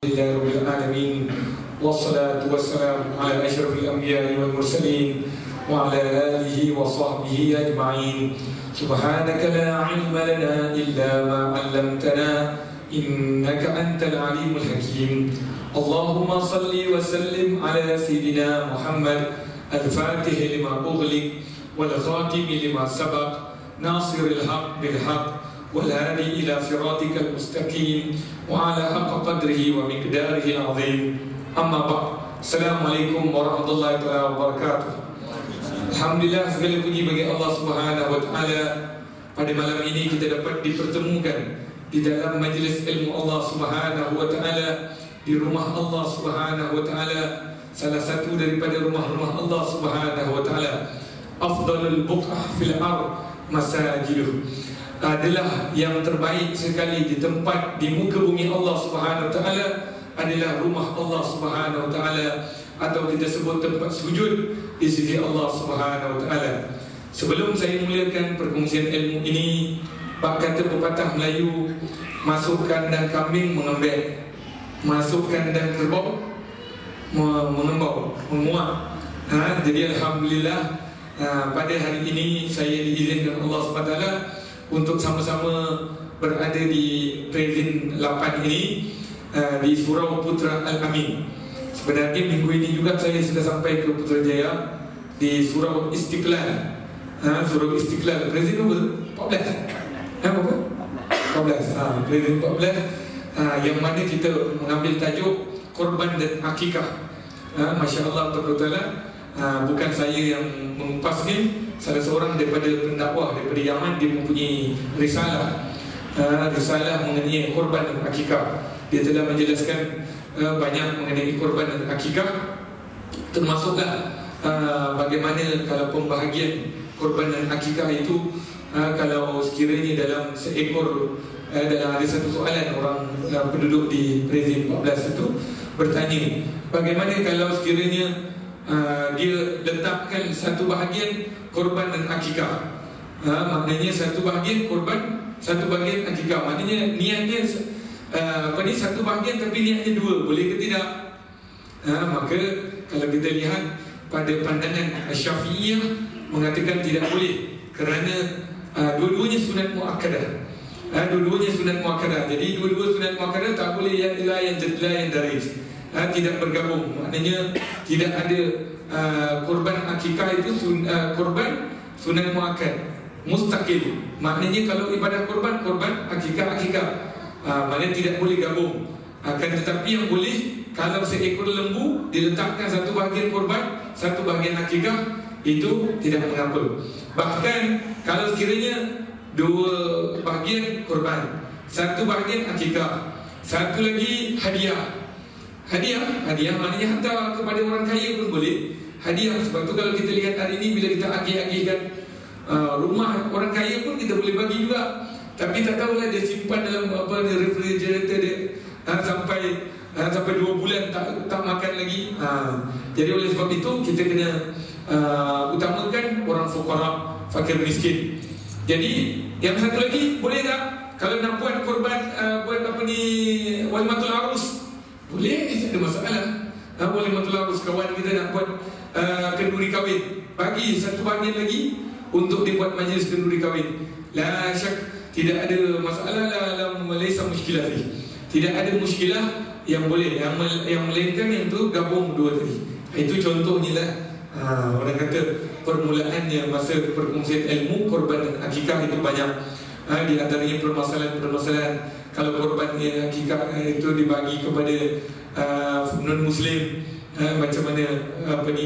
Alhamdulillah Rabbil Alamin. Wassalatu wassalamu ala asyrafil anbiya'i wal mursalin wa ala alihi wa sahbihi ajma'in. Subhanaka la ilma lana illa ma 'allamtana innaka antal alimul hakim. Allahumma salli wa sallim ala sayyidina Muhammad al-fatih lima ughliq wal khatim lima sabaq nasiril haqq bil haqq والهادي إلى صراطك المستقيم وعلى حق قدره ومقداره العظيم أما بعد السلام عليكم ورحمة الله وبركاته. Alhamdulillah, segala puji bagi Allah Subhanahu wa taala. Pada malam ini kita dapat dipertemukan di dalam majlis ilmu Allah Subhanahu wa taala, di rumah Allah Subhanahu wa taala, salah satu daripada rumah-rumah Allah Subhanahu wa taala. Afdalul buq'ah fil ard masajiduh, adalah yang terbaik sekali di tempat di muka bumi Allah Subhanahu wa taala adalah rumah Allah Subhanahu wa taala, atau kita sebut tempat sujud di sisi Allah Subhanahu wa taala. Sebelum saya mulakan perkongsian ilmu ini, bab kata pepatah Melayu, masuk kandang kambing mengembek, masuk kandang kerbau mengembau, menguap. Jadi alhamdulillah, pada hari ini saya diizinkan Allah Subhanahu wa taala untuk sama-sama berada di Prezin 8 ini, di Surau Putra Al-Amin. Sebenarnya minggu ini juga saya sudah sampai ke Putrajaya di Surau Istiqlal. Surau Istiqlal, Prezin 14. Berapa? 14. Prezin 14, yang mana kita mengambil tajuk korban dan akikah. Masya Allah Ta'ala. Bukan saya yang mengupas ni, salah seorang daripada pendakwah daripada Yaman, dia mempunyai risalah mengenai korban dan akikah. Dia telah menjelaskan banyak mengenai korban dan akikah, termasuklah bagaimana kalau pembahagian korban dan akikah itu, kalau sekiranya dalam seekor, dalam ada satu soalan orang penduduk di Prezin 14 itu bertanya, bagaimana kalau sekiranya dia letakkan satu bahagian korban dan akikah, maknanya satu bahagian korban, satu bahagian akikah, maknanya niatnya satu bahagian tapi niatnya dua, boleh ke tidak? Maka kalau kita lihat pada pandangan Syafi'iyah mengatakan tidak boleh, kerana dua-duanya sunat muakkadah. Dua-duanya sunat muakkadah. Jadi dua-dua sunat muakkadah tak boleh yang dari tidak bergabung. Maknanya tidak ada korban akikah itu korban sunat muakkad mustaqil. Maknanya kalau ibadah korban akikah, maknanya tidak boleh gabung. Akan tetapi yang boleh, kalau seekor lembu diletakkan satu bahagian korban, satu bahagian akikah, itu tidak mengapa. Bahkan kalau sekiranya dua bahagian korban, satu bahagian akikah, satu lagi hadiah maknanya hantar kepada orang kaya pun boleh. Hadiah, sebab tu kalau kita lihat hari ini, bila kita agih-agihkan rumah orang kaya pun kita boleh bagi juga. Tapi tak tahulah dia simpan dalam refrigerator dia sampai 2 bulan tak makan lagi. Jadi oleh sebab itu kita kena utamakan orang fuqara, fakir miskin. Jadi yang satu lagi, boleh tak kalau nak buat korban, walimatul arus, boleh, tak ada masalah. Walimatul arus, kawan kita nak buat kenduri kahwin, bagi satu bahagian lagi untuk dibuat majlis kenduri kahwin. La syak, tidak ada masalah dalam Malaysia muskilah ni. Tidak ada muskilah yang boleh, yang melainkan yang tu gabung dua tadi. Itu contohnya lah. Orang kata permulaannya masa perkongsian ilmu korban dan akikah itu banyak. Di antaranya permasalahan kalau korbannya akikah itu dibagi kepada non-Muslim, macam mana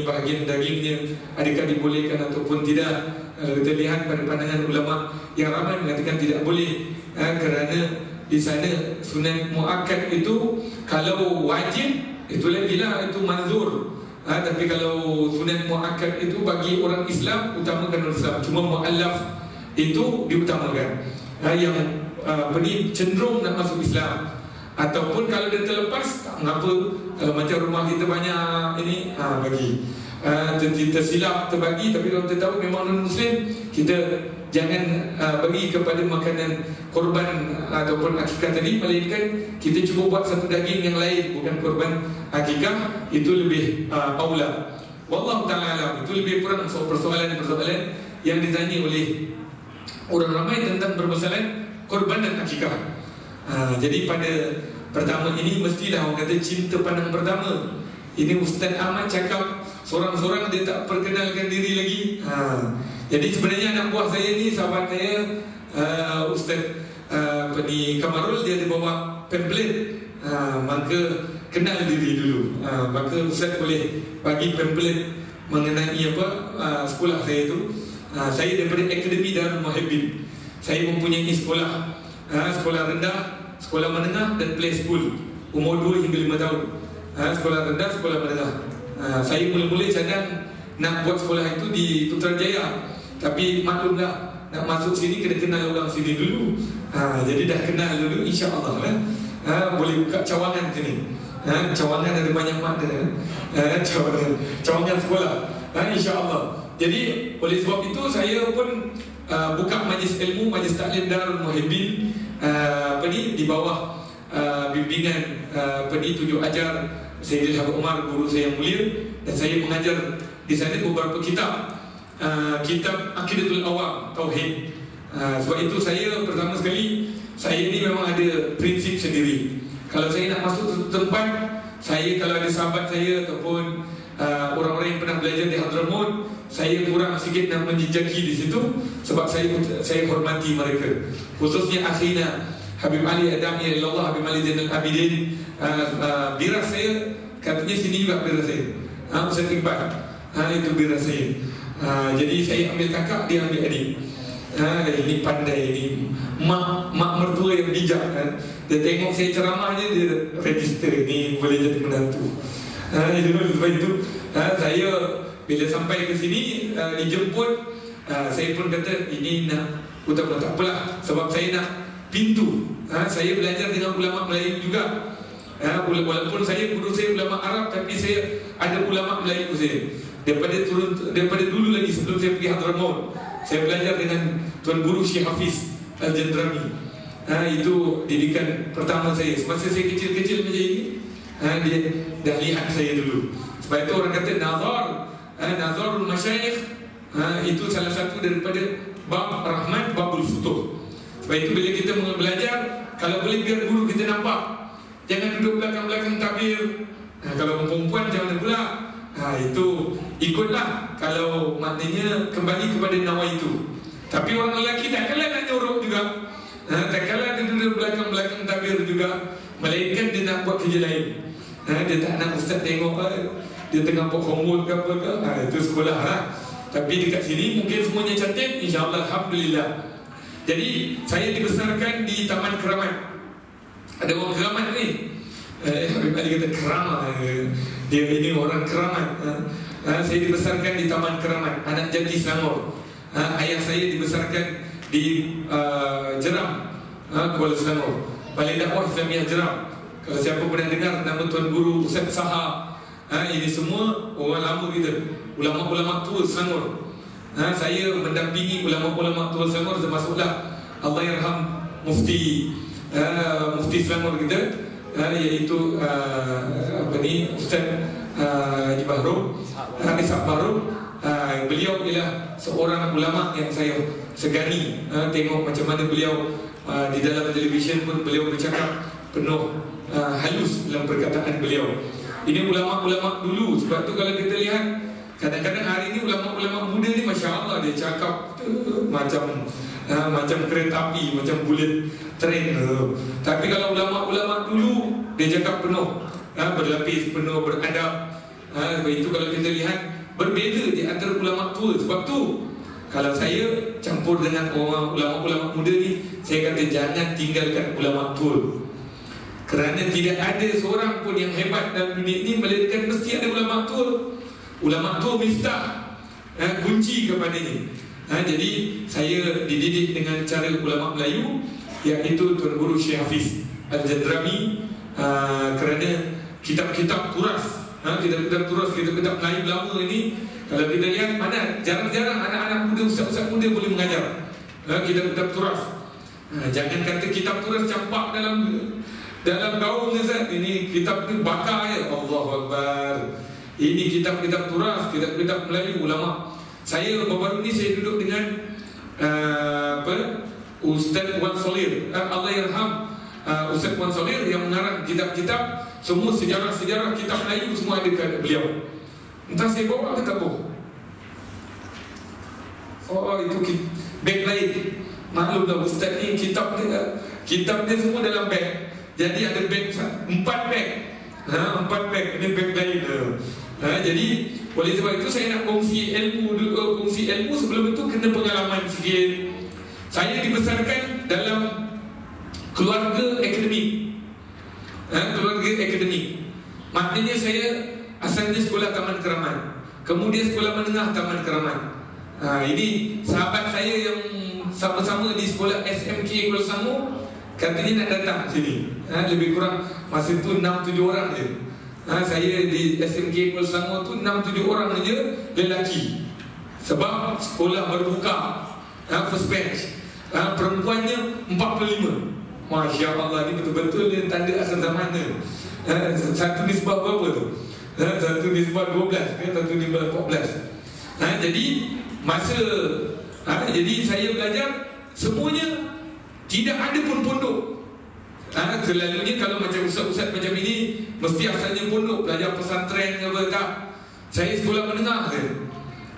bahagian dagingnya, adakah dibolehkan ataupun tidak. Kalau kita lihat pada pandangan ulama yang ramai mengatakan tidak boleh, kerana di sana sunat muakkad itu kalau wajib itu lagilah, itu manzur. Tapi kalau sunat muakkad itu bagi orang Islam, utamakan orang Islam. Cuma mu'allaf itu diutamakan, yang cenderung nak masuk Islam. Ataupun kalau dia terlepas, tak mengapa. Kalau macam rumah kita banyak ini, bagi tersilap terbagi. Tapi kalau kita tahu memang non-Muslim, kita jangan bagi kepada makanan korban ataupun akikah tadi, melainkan kita cuba buat satu daging yang lain, bukan korban akikah, itu lebih aula. Wallahu ta'ala alam. Itu lebih kurang persoalan-persoalan yang ditanya oleh orang ramai tentang permasalahan korban dan akikah. Jadi pada pertama ini mestilah orang kata cinta pandang pertama. Ini Ustaz Ahmad cakap seorang-seorang dia tak perkenalkan diri lagi. Jadi sebenarnya anak buah saya ni, sahabat saya Ustaz Kamarul, dia ada bawa pamphlet. Maka kenal diri dulu. Maka Ustaz boleh bagi pamphlet mengenai sekolah saya tu. Saya daripada Akademi Darul Muhibbin. Saya mempunyai sekolah rendah, sekolah menengah dan play school, umur 2 hingga 5 tahun. Sekolah rendah, sekolah menengah. Saya mula-mula cadang nak buat sekolah itu di Putrajaya, tapi maklumlah, nak masuk sini kena kenal orang sini dulu. Jadi dah kenal dulu, insya-Allah lah. Boleh buka cawangan sini. Cawangan ada banyak makna. Cawangan sekolah. Insya-Allah. Jadi oleh sebab itu saya pun buka majlis ilmu, majlis taklim Darul Muhibbin di bawah bimbingan tunjuk ajar Sayyidil Habib Umar, guru saya yang mulia, dan saya mengajar di sana beberapa kitab Aqidatul Awam, Tauhid. Sebab itu saya pertama sekali, saya ni memang ada prinsip sendiri. Kalau saya nak masuk satu tempat, saya kalau ada sahabat saya ataupun orang-orang yang pernah belajar di Hadramaut, saya kurang sikit nak menjejaki di situ, sebab saya hormati mereka. Khususnya akhirnya Habib Ali Adami Allah, Habib Ali Zainal Abidin, biras saya, katanya sini juga biras saya. Ustaz Iqbal, itu biras saya. Jadi saya ambil kakak, dia ambil adik. Ini pandai, ini mak mertua yang bijak. Dia tengok saya ceramah je, dia register, ni boleh jadi menantu. Sebab itu saya bila sampai ke sini dijemput, saya pun kata ini nak utama, tak apalah, sebab saya nak pintu. Saya belajar dengan ulama Melayu juga. Walaupun saya guru saya ulama Arab, tapi saya ada ulama Melayu saya. Daripada dulu lagi sebelum saya pergi Hadramaut, saya belajar dengan Tuan Guru Syekh Hafiz Al-Jandrami. Itu didikan pertama saya. Semasa saya kecil-kecil macam ini, dia dah lihat saya dulu. Sebab itu orang kata Nazarul Masyayikh, itu salah satu daripada bab rahmat, babul futuh. Sebab itu bila kita belajar, kalau boleh biar guru kita nampak. Jangan duduk belakang-belakang tabir. Kalau perempuan jangan pula. Itu ikutlah, kalau maknanya kembali kepada nawa itu. Tapi orang lelaki tak kalah nak nyorok juga, tak kalah dia duduk belakang-belakang tabir juga, melainkan dia nak buat kerja lain. Dia tak nak ustaz tengok dia tengah buat homework ke apa ke. Itu sekolah lah. Tapi dekat sini mungkin semuanya cantik, insya-Allah, alhamdulillah. Jadi saya dibesarkan di Taman Keramat. Ada orang Keramat ni, Habib Ali kata Keramat, dia ini orang Keramat. Saya dibesarkan di Taman Keramat, anak Jati Selangor. Ayah saya dibesarkan di Jeram, Kuala Selangor, Balai Dakwah Islamiah Jeram. Kalau siapa pernah dengar nama Tuan Guru Ustaz Saha, ini semua orang lama kita, ulama-ulama tua Selangor. Saya mendampingi ulama-ulama tua Selangor, termasuklah Allahyarham Mufti Selangor kita, iaitu Ustaz Haji Bahru, Ishaq Bahru. Beliau ialah seorang ulama yang saya segani. Tengok macam mana beliau di dalam televisyen pun beliau bercakap penuh halus dalam perkataan beliau. Ini ulama-ulama dulu. Sebab tu kalau kita lihat, kadang-kadang hari ini ulama-ulama muda ni, Masya Allah, dia cakap macam kereta api, macam bullet train. Tapi kalau ulama-ulama dulu, dia cakap penuh, berlapis, penuh beradab. Sebab itu kalau kita lihat, berbeza di antara ulama tua. Sebab tu kalau saya campur dengan orang ulama-ulama muda ni, saya kata jangan tinggalkan ulama tua. Kerana tidak ada seorang pun yang hebat dalam dunia ini melainkan mesti ada ulama tua. Ulama tua miftah, kunci kepadanya. Jadi saya dididik dengan cara ulama Melayu, iaitu Tuan Guru Syekh Hafiz Al-Jandrami. Kerana kitab-kitab turas, kitab-kitab Melayu lama ini, kalau kita lihat, mana jarang-jarang anak-anak muda, ustaz-ustaz muda boleh mengajar. kitab-kitab turas. Jangan kata kitab turas campak dalam gaung Ustaz. Ini kitab ni bakar ya. Allahu Akbar. Ini kitab-kitab turas, kitab-kitab Melayu ulama. Saya baru-baru ni saya duduk dengan Ustaz Wan Solir, Allah yarham, Ustaz Wan Solir yang mengarang kitab-kitab semua sejarah-sejarah kitab Melayu semua ada kat beliau. Entah saya bawa ke tak bawa. Oh, itu beg lain. Maklumlah Ustaz ni kitab dia semua dalam beg. Jadi ada beg 4 beg. 4 beg, ini beg lain. Jadi oleh sebab itu saya nak kongsi ilmu sebelum itu kena pengalaman sikit. Saya dibesarkan dalam keluarga akademik. Keluarga akademik. Maknanya saya asalnya sekolah Taman Keramat, kemudian sekolah menengah Taman Keramat. Ini sahabat saya yang sama-sama di sekolah SMK Kuala Selangor katanya nak datang sini. Lebih kurang masa itu 6-7 orang je. Saya di SMK Kuala Selangor tu 6-7 orang saja lelaki. Sebab sekolah baru buka, first batch. Perempuannya 45. Masya Allah, ni betul-betul dia tanda akhir zaman ni. Satu nisbah berapa tu? Satu nisbah 12, satu nisbah 14. Jadi masa jadi saya belajar semuanya tidak ada pun pondok. Selalunya kalau macam ustaz-ustaz macam ini mesti asalnya pondok, belajar pesantren ke apa tak. Saya sekolah menengah je,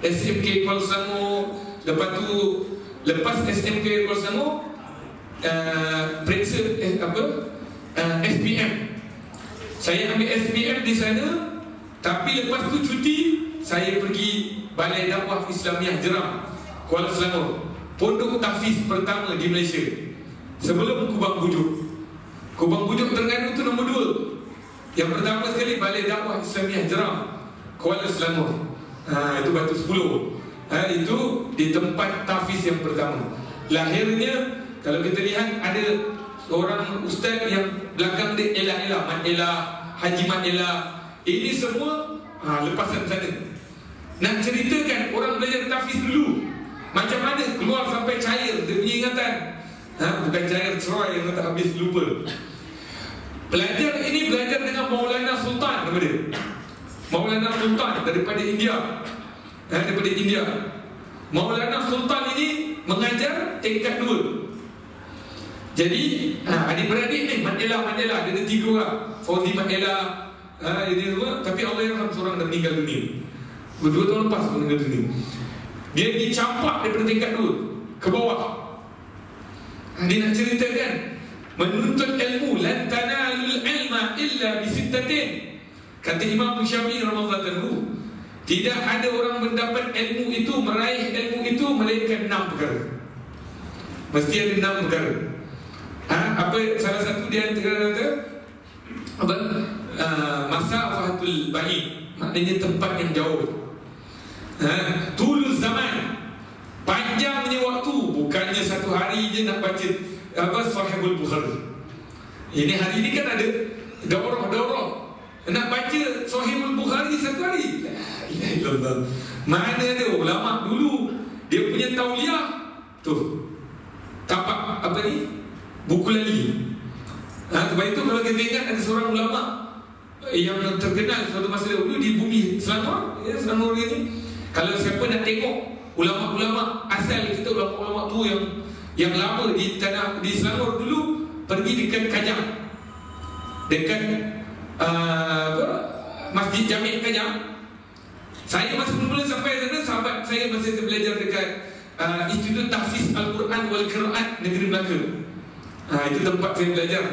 SMK Kuala Selangor. Lepas tu lepas SMK Kuala Selangor periksa SPM. Saya ambil SPM di sana. Tapi lepas tu cuti, saya pergi Balai Dakwah Islamiah Jeram, Kuala Selangor, pondok tahfiz pertama di Malaysia sebelum Kubang Bujuk. Kubang Bujuk Terengganu tu nombor 2. Yang pertama sekali Balai Dakwah Islamiah Jeram, Kuala Selangor. Itu batu 10. Itu di tempat tahfiz yang pertama. Lahirnya kalau kita lihat ada orang ustaz yang belakang dia Ella, Mat Ella, Haji Mat Ella. Ini semua lepasan sana. Nak ceritakan orang belajar tahfiz dulu macam mana keluar sampai cair dia punya ingatan. Bukan cair cerai yang tak habis lupa. Belajar ini belajar dengan Maulana Sultan nama dia. Maulana Sultan daripada India. Daripada India. Maulana Sultan ini mengajar tingkat 2. Jadi adik-beradik ni Mat Ella dia ada 3 orang. Fauzi Mat Ella, ini semua. Tapi Allah yang seorang dah meninggal dunia. 2 tahun lepas meninggal dunia. Dia dicampak daripada tingkat 2 ke bawah. Dia nak ceritakan menuntut ilmu lan tanalul ilma illa bisittatin. Kata Imam Syafi'i radhiyallahu anhu, tidak ada orang mendapat ilmu itu, meraih ilmu itu melainkan 6 perkara. Mesti ada 6 perkara. Apa salah satu di antara kata masafatul ba'id, maknanya tempat yang jauh. Tulus zaman, panjangnya waktu, bukannya satu hari je nak baca Sahihul Bukhari. Ini hari ini kan ada daurah nak baca Sahihul Bukhari satu hari. La ilaha illallah. Mana ada ulama dulu dia punya tauliah tu tapak apa ni, buku lali. Sebab itu kalau kita ingat ada seorang ulama yang terkenal suatu masa dulu di bumi Selangor, Selangor ini. Kalau siapa nak tengok ulama-ulama asal kita, ulama-ulama tu yang lama di tanah di Selangor dulu, pergi dekat Kajang, dekat Masjid Jami' Kajang. Saya masih belum sampai sana. Sahabat saya masih belajar dekat Institut Tahfiz Al-Quran wal Qiraat Negeri Melaka. Itu tempat saya belajar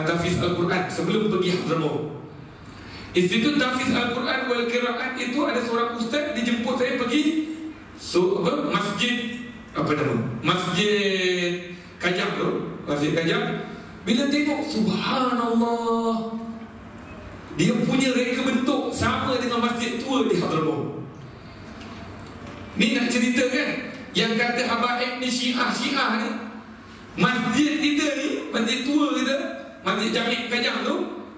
Tahfiz Al-Quran sebelum pergi Hadramaut. Institut Tahfiz Al-Quran wal Qiraat itu ada seorang ustaz dijemput saya pergi masjid apa nama? Masjid Kajang tu, Masjid Kajang. Bila tengok, subhanallah, dia punya reka bentuk sama dengan masjid tua di Hadramaut. Ni nak ceritakan yang kata habaib ni Syiah ni, masjid kita ni, masjid tua kita, Masjid Jami' Kajang tu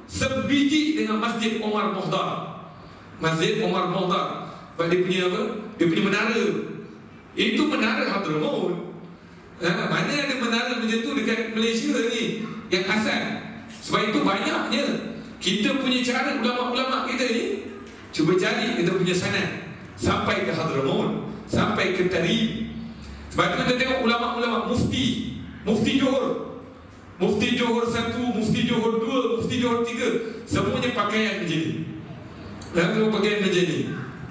sebiji dengan Masjid Omar Mohdar. Masjid Omar Mohdar. Sebab dia punya apa? Dia punya menara. Itu menara Hadramaut. Mana ada menara macam tu dekat Malaysia ni yang asal. Sebab itu banyaknya kita punya cara ulama-ulama kita ni cuba cari kita punya sanad sampai ke Hadramaut, sampai ke Tarim. Sebab itu kita tengok ulama-ulama mufti Johor, mufti Johor 1, mufti Johor 2, mufti Johor 3, semuanya pakaian macam ni. Lalu pakaian macam ni.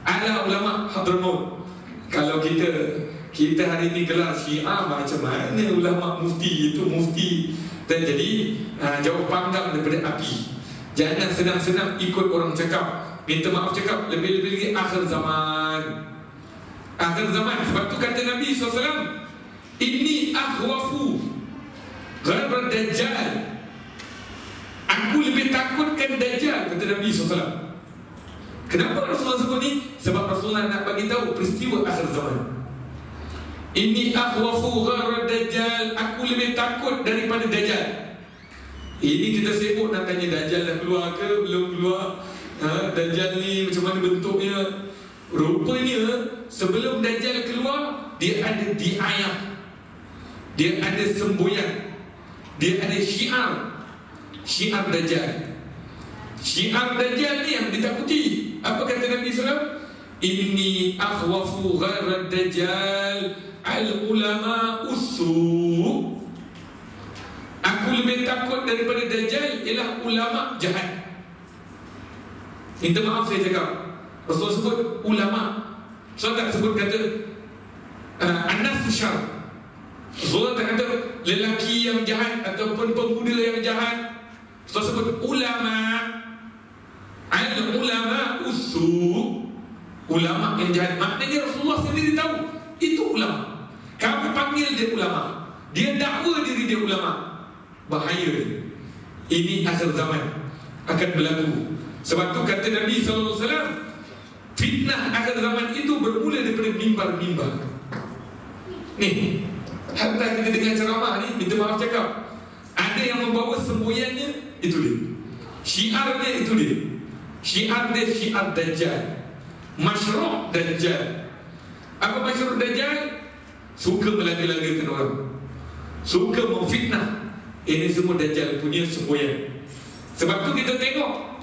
Ada ulama Hadramaut. Kalau kita hari ni gelar Syiah, macam mana ulama mufti itu mufti. Dan jadi jauh panggang daripada api. Jangan senang-senang ikut orang cakap. Minta maaf cakap, lebih-lebih lagi akhir zaman. Akhir zaman. Sebab tu kata Nabi SAW, inni akhwafu gharra dajjal. Aku lebih takutkan Dajjal, kata Nabi SAW. Kenapa Rasulullah sebut ni? Sebab Rasulullah nak bagi tahu peristiwa akhir zaman. Inni akhwafu gharra dajjal. Aku lebih takut daripada Dajjal. Ini kita sibuk nak tanya Dajjal dah keluar ke belum keluar. Dajjal ni macam mana bentuknya. Rupanya sebelum Dajjal keluar, dia ada diayah, dia ada semboyan, dia ada syiar Dajjal. Syiar Dajjal ni yang ditakuti. Apa kata Nabi SAW? Inni akhwafu gharra dajjal al-ulama usu. Aku lebih takut daripada Dajjal ialah ulama jahat. Minta maaf saya cakap, Rasulullah sebut ulama. Rasulullah tak sebut kata anas syar. Rasulullah tak kata lelaki yang jahat ataupun pemuda yang jahat. Rasulullah sebut ulama. Al-ulama usu. Ulama yang jahat. Maknanya Rasulullah sendiri tahu itu ulama. Kamu panggil dia ulama, dia dakwa diri dia ulama. Bahaya dia. Ini akhir zaman akan berlaku. Sebab tu kata Nabi SAW, fitnah akhir zaman itu bermula daripada mimbar-mimbar. Ni, hatta kita dengar ceramah ni, minta maaf cakap, ada yang membawa semboyannya, itu dia. Syiarnya itu dia. Syiar dia syiar Dajjal. Masyru' Dajjal. Apa masyru' Dajjal? Suka melaga-lagakan orang, suka memfitnah. Ini semua Dajjal punya semboyan. Sebab tu kita tengok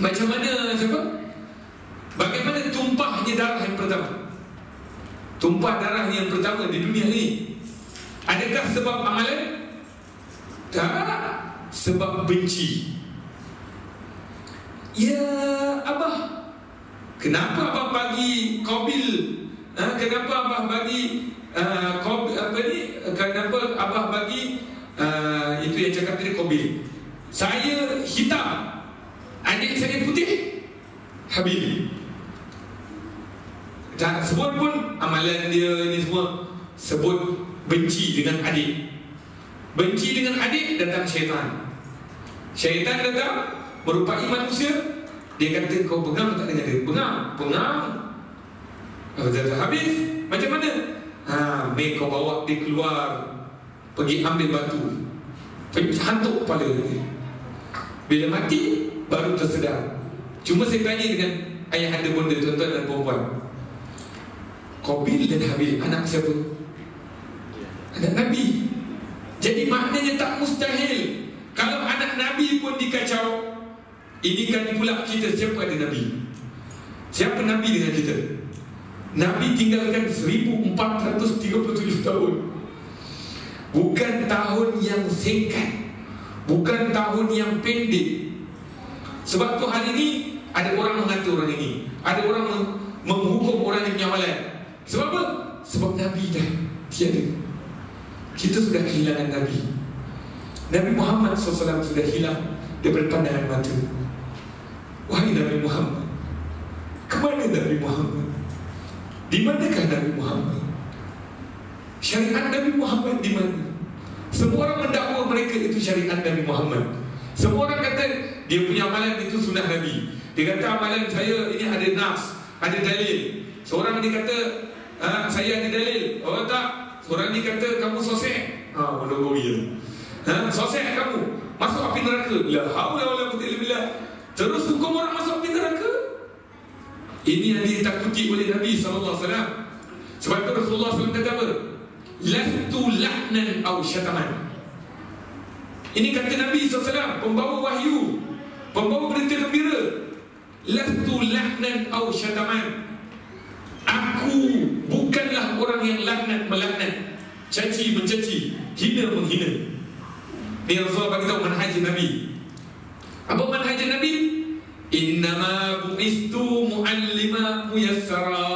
macam mana bagaimana tumpahnya darah yang pertama. Tumpah darah yang pertama di dunia ni, adakah sebab amalan? Tak. Sebab benci. Ya Abah, kenapa Abah bagi Qabil? Kenapa Abah bagi kenapa Abah bagi itu yang cakap tadi Qabil? Saya hitam, adik saya putih, Habil. Tak sebut pun amalan dia ini semua. Sebut benci dengan adik. Benci dengan adik, datang syaitan. Syaitan datang merupai manusia. Dia kata kau pengang tak dengan dia? Pengang. Habis macam mana? Mei kau bawa dia keluar, pergi ambil batu, hantuk kepala dia. Bila mati baru tersedar. Cuma saya tanya dengan ayah anda bonda, tuan-tuan dan perempuan, Qabil dan Habil anak siapa? Anak Nabi. Jadi maknanya tak mustahil. Kalau anak Nabi pun dikacau, ini kan pula kita siapa ada Nabi? Siapa Nabi dengan kita? Nabi tinggalkan 1437 tahun. Bukan tahun yang singkat, bukan tahun yang pendek. Sebab tu hari ini ada orang mengata orang ini, ada orang menghukum orang yang nyamalan. Sebab apa? Sebab Nabi dah tiada. Kita sudah kehilangan Nabi. Nabi Muhammad SAW sudah hilang daripada pandangan mata. Wahai Nabi Muhammad, kemana Nabi Muhammad? Di manakah Nabi Muhammad? Syariat Nabi Muhammad di mana? Semua orang mendakwa mereka itu syariat Nabi Muhammad. Semua orang kata dia punya amalan itu sunnah Nabi. Dia kata amalan saya ini ada nas, ada dalil. Seorang ni kata saya ada dalil. Oh tak, seorang ni kata kamu sosek. Bodoh-bodoh. Sosek kamu, masuk api neraka. La haula wala quwwata illa billah. Terus hukum orang masuk api neraka. Ini yang ditakuti oleh Nabi SAW. Sebab itu Rasulullah SAW kata apa? lastu la'nan aw syataman. Ini kata Nabi SAW, pembawa wahyu, pembawa berita gembira. Lastu la'nan aw syataman. Aku bukanlah orang yang laknat melaknat, caci mencaci, hina menghina. Ni Rasulullah bagi tahu manhaj Nabi. Apa manhaj Nabi? Innama bu'istu mu'allima muyassara.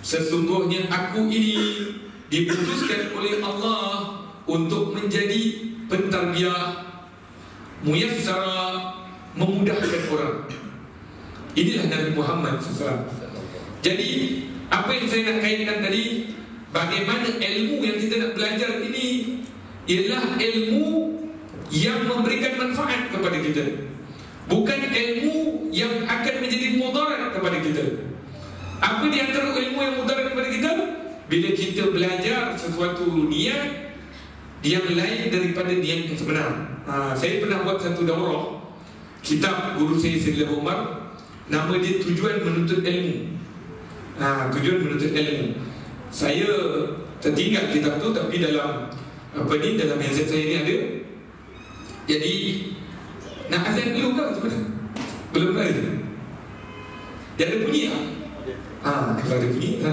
Sesungguhnya aku ini diputuskan oleh Allah untuk menjadi pentarbiyah, muyassara, memudahkan orang. Inilah Nabi Muhammad SAW. Jadi apa yang saya nak kaitkan tadi, bagaimana ilmu yang kita nak belajar ini ialah ilmu yang memberikan manfaat kepada kita, bukan ilmu yang akan menjadi mudarat kepada kita. Apa di antara ilmu yang mudarat kepada kita? Bila kita belajar sesuatu niat yang lain daripada niat yang sebenar. Saya pernah buat satu daurah kitab guru saya Sayyidina Umar, nama dia Tujuan Menuntut Ilmu. Tujuan menuntut ilmu. Saya tertinggal kitab tu, tapi dalam dalam handset saya ni ada. Jadi nak azan dulu ke sebenarnya? Belum ada. Dia ada bunyi tak? Kalau ada bunyi,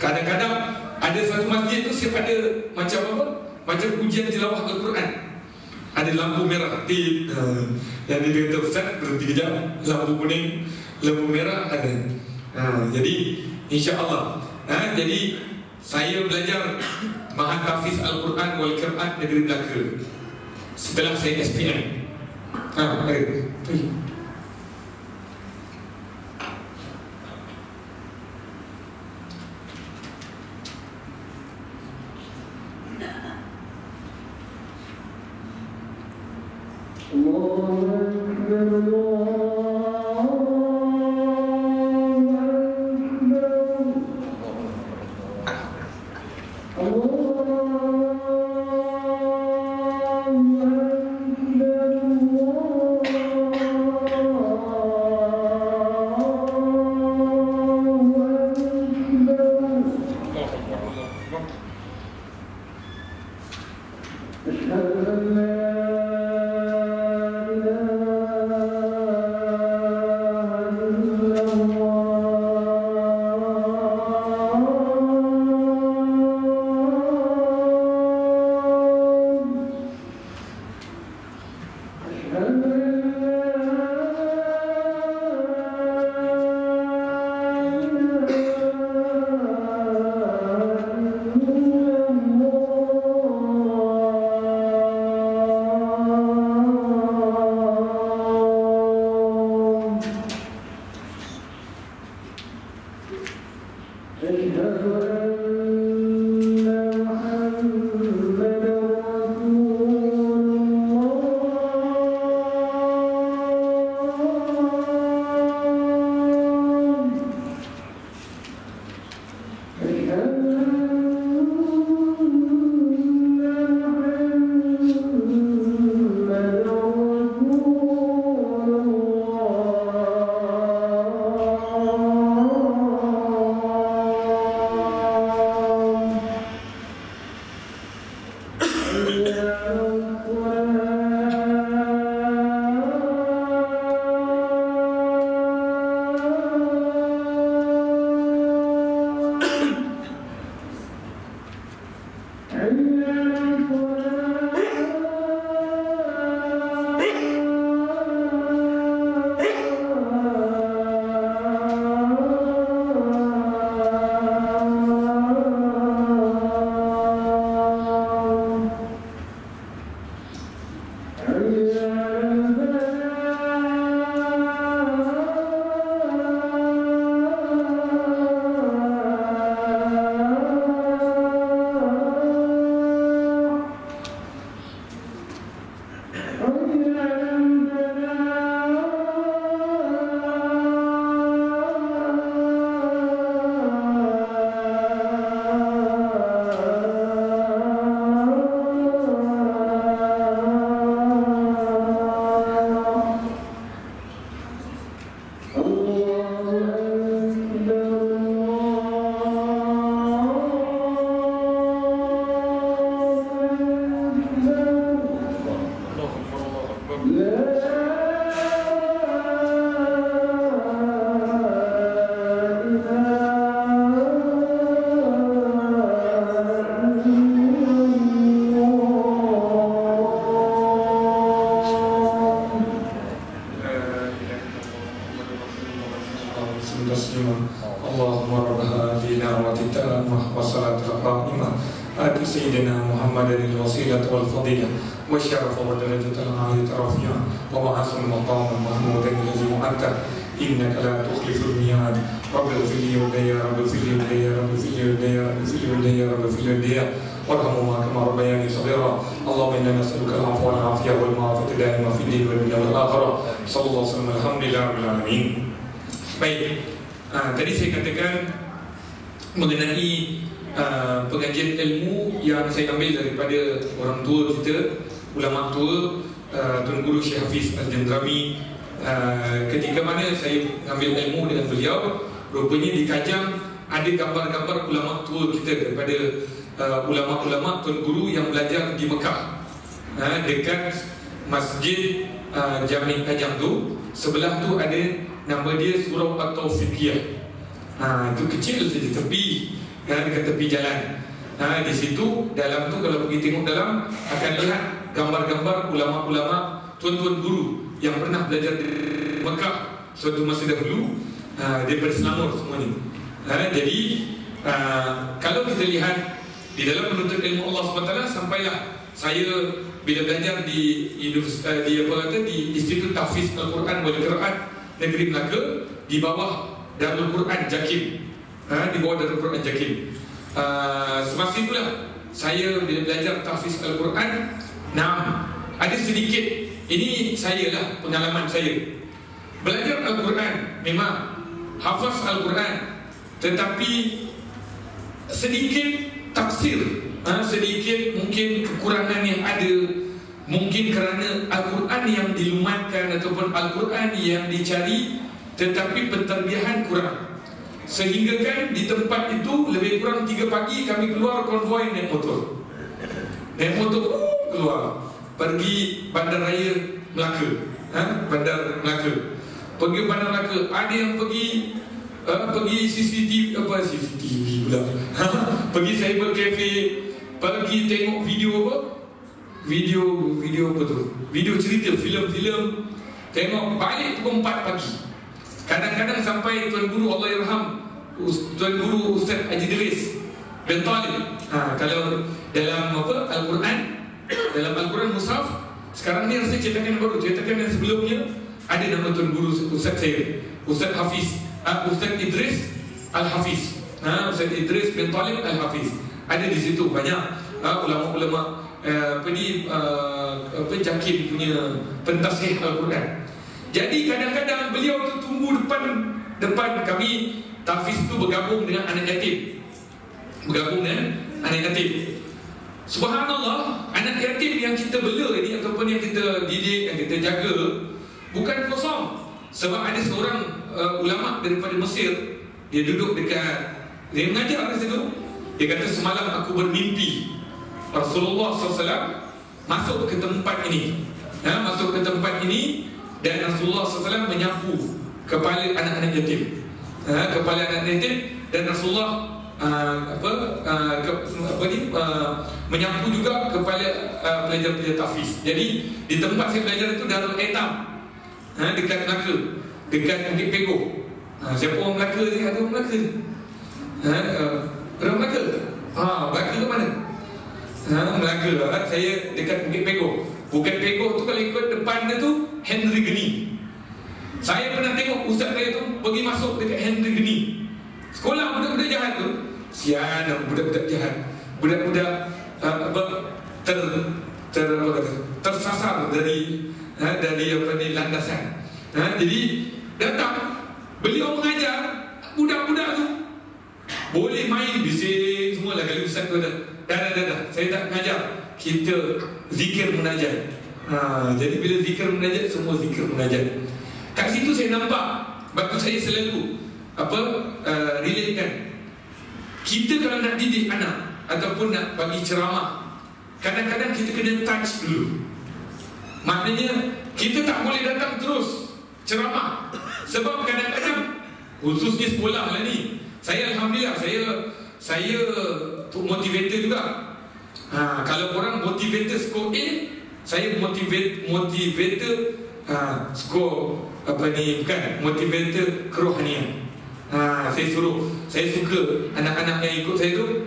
kadang-kadang ada satu masjid tu siap ada macam apa? Macam ujian tilawah Al-Quran. Ada lampu merah tip. Yang dia kata Ustaz berhenti kejap, lampu kuning, lampu merah ada. Jadi insya-Allah. Jadi saya belajar Mahat Tahfiz Al-Quran wal Qira'at Negeri Melaka setelah saya SPM. Allahumma rabb hadhihi da'wati tammah wa salatul qa'imah ati sayyidina Muhammadin al-wasilah wal fadilah wa syarafa wa darajatul 'aliyah rafi'ah wa ba'athul maqam mahmudan alladhi wa'ata innaka la tukhliful mi'ad rabbil fili wa ya rabbil fili wa ya rabbil fili wa ya rabbil fili wa ya rabbil fili wa ya warhamhuma kama rabbayani shaghira Allahumma inna nas'aluka al-'afwa wal 'afiyah wal ma'afata da'ima fid din wal dunya wal akhirah sallallahu alaihi wasallam alhamdulillahi rabbil alamin. Baik, tadi saya katakan mengenai pengajian ilmu yang saya ambil daripada orang tua kita, ulama tua, Tuan Guru Syekh Hafiz Al-Jandrami. Ketika mana saya ambil ilmu dengan beliau, rupanya di Kajang ada gambar-gambar ulama tua kita daripada ulama-ulama Tuan Guru yang belajar di Mekah, dekat Masjid Jami' Kajang tu. Sebelah tu ada nama dia Surau At-Taufiqiyah. Itu kecil saja, tepi, dekat tepi jalan. Di situ, dalam tu kalau pergi tengok dalam, akan lihat gambar-gambar ulama-ulama tuan-tuan guru yang pernah belajar di Mekah suatu masa dahulu, daripada Selangor semua ni. Jadi kalau kita lihat di dalam menuntut ilmu Allah SWT, sampailah saya bila belajar di Institut Tahfiz Al-Quran wal Qiraat Negeri Melaka, di bawah Darul Quran Jakim, di bawah Darul Quran Jakim. Semasa itulah saya bila belajar tahfiz Al-Quran, ada sedikit, ini saya lah pengalaman saya belajar Al-Quran, memang hafaz Al-Quran, tetapi sedikit tafsir, sedikit mungkin kekurangan yang ada, mungkin kerana Al-Quran yang dilumatkan ataupun Al-Quran yang dicari, tetapi penterbihan kurang. Sehingga kan di tempat itu lebih kurang 3 pagi kami keluar konvoi naik motor. Naik motor keluar pergi Bandaraya Melaka, Bandar Melaka. Pergi Bandar Melaka, ada yang pergi CCTV pula. Pergi cyber cafe, pergi tengok video apa? Video apa tu? Video cerita, filem-filem. Tengok balik pukul 4 pagi. Kadang-kadang sampai Tuan Guru Allahyarham, Tuan Guru Ustaz Haji Idris bin Talib, kalau dalam apa Al-Quran, dalam Al-Quran Mushaf, sekarang ni rasa cetakan yang baru, cetakan yang sebelumnya ada nama Tuan Guru Ustaz saya, Ustaz Hafiz, Ustaz Idris Al-Hafiz, Ustaz Idris bin Talib Al-Hafiz. Ada di situ banyak ulama-ulama Jakim punya pentasih Al-Quran. Jadi kadang-kadang beliau tu tunggu depan kami tahfiz tu bergabung dengan anak yatim. Subhanallah, anak yatim yang kita bela ni ataupun yang kita didik, yang kita jaga, bukan kosong. Sebab ada seorang ulama daripada Mesir, dia duduk dekat, dia mengajar di situ. Dia kata, semalam aku bermimpi Rasulullah SAW masuk ke tempat ini, dan Rasulullah SAW menyapu kepala anak-anak yatim, dan Rasulullah menyapu juga kepala pelajar-pelajar tahfiz. Jadi di tempat saya belajar itu Darul Aitam, dekat Melaka, dekat Bukit Pego. Siapa orang Melaka ni? Ada orang Melaka ni? Orang Melaka? Melaka ke mana? Melaka. Saya dekat Bukit Pego. Bukit Pego tu kalau ikut depan dia tu Henry Geni. Saya pernah tengok ustaz saya tu pergi masuk dekat Henry Geni. Sekolah budak-budak jahat tu, sian budak-budak jahat, budak-budak tersasar dari landasan. Jadi datang beliau mengajar budak-budak tu boleh main bising semua lah. Kalau ustaz tu dah saya tak mengajar, kita zikir munajat. Jadi bila zikir munajat, semua zikir munajat. Kat situ saya nampak, waktu saya selalu relatekan, kita kalau nak didik anak ataupun nak bagi ceramah, kadang-kadang kita kena touch dulu. Maknanya kita tak boleh datang terus ceramah. Sebab kadang-kadang, khususnya sekolah lah ni, saya Alhamdulillah, saya motivator juga. Kalau orang motivator skor A, saya motivator skor bukan motivator kerohanian. Saya suka anak-anak yang ikut saya tu.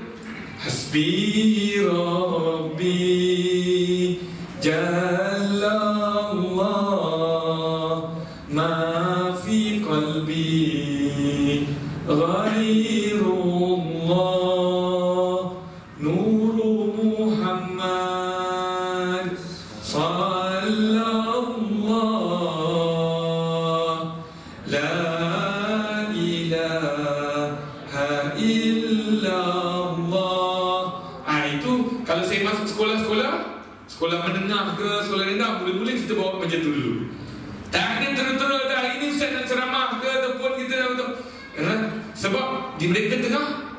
Hasbi Rabbi Jalallah ma fi qalbi ghairullah Nuru Muhammad Sallallahu La ilaha illallah. Itu kalau saya masuk sekolah menengah ke sekolah rendah, mula-mula kita bawa macam tu dulu. Tak ada terus-terus dah ini ustaz nak ceramah ke ataupun kita sebab di mereka tengah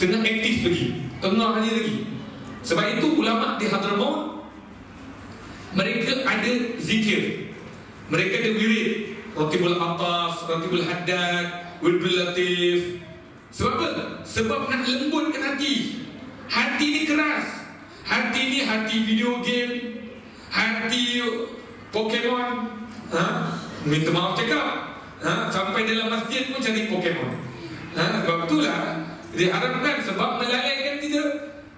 aktif lagi, tengah ni lagi. Sebab itu ulama di Hadramaut mereka ada zikir, mereka ada wirid, Ratibul Ataf, Ratibul Haddad, Wirdul Latif. Sebab apa? Sebab nak lembutkan hati. Hati ni keras. Hati ni hati video game, hati Pokemon. Minta maaf cakap, sampai dalam masjid pun cari Pokemon. Sebab itulah diharapkan, sebab melalaikan kita.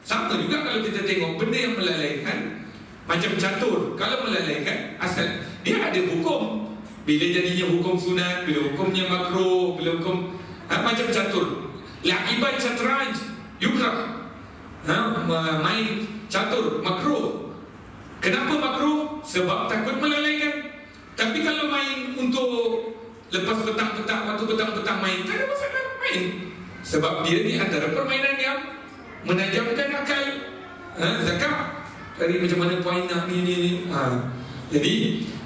Sama juga kalau kita tengok benda yang melalaikan, macam catur. Kalau melalaikan, asal dia ada hukum. Bila jadinya hukum sunat, bila hukumnya makruh, bila hukum macam catur. La'iban syatranj yukrah. Main catur makruh. Kenapa makruh? Sebab takut melalaikan. Tapi kalau main untuk lepas petang-petang, waktu petang-petang main, tak ada masalah main. Sebab dia ni antara permainan yang menajamkan akal. Zakat dari macam mana poin nak ni. Jadi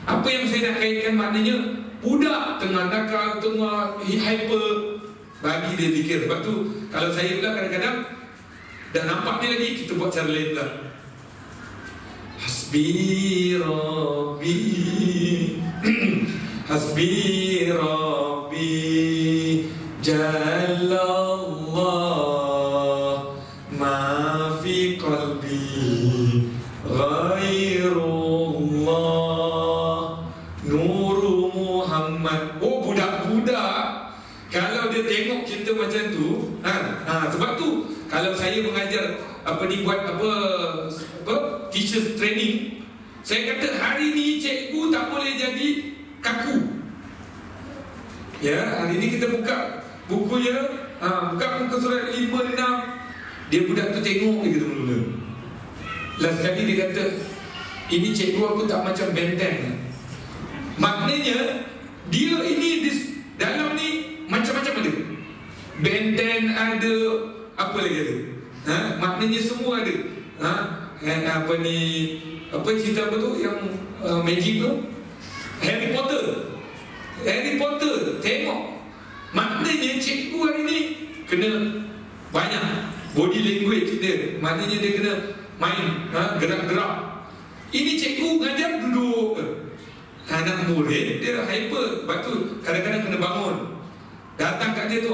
apa yang saya nak kaitkan, maknanya budak tengah nakal, tengah hyper, bagi dia fikir. Sebab tu kalau saya pula kadang-kadang dah nampak ni lagi, kita buat cara lain pula. Hasbi Rabbi Hasbi Rabbi Jalallah ma fi qalbi ghairullah Nuru Muhammad. Oh, budak-budak kalau dia tengok kita macam tu, sebab tu kalau saya mengajar buat teachers training, saya kata hari ni cikgu tak boleh jadi kaku. Ya, hari ni kita buka bukunya, buka muka surat 5, 6. Dia budak tu tengok dia kata mula. Last kali dia kata, ini cikgu aku tak macam benten. Maknanya dia ini dalam ni macam-macam ada. Benten ada, apa lagi ada? Maknanya semua ada. Cerita apa tu yang magic tu? Harry Potter. Tengok. Maknanya cikgu hari ni kena banyak body language dia. Maknanya dia kena main, gerak-gerak. Ini cikgu ngajar duduk. Anak murid dia hyper. Lepas tu kadang-kadang kena bangun. Datang kat dia tu,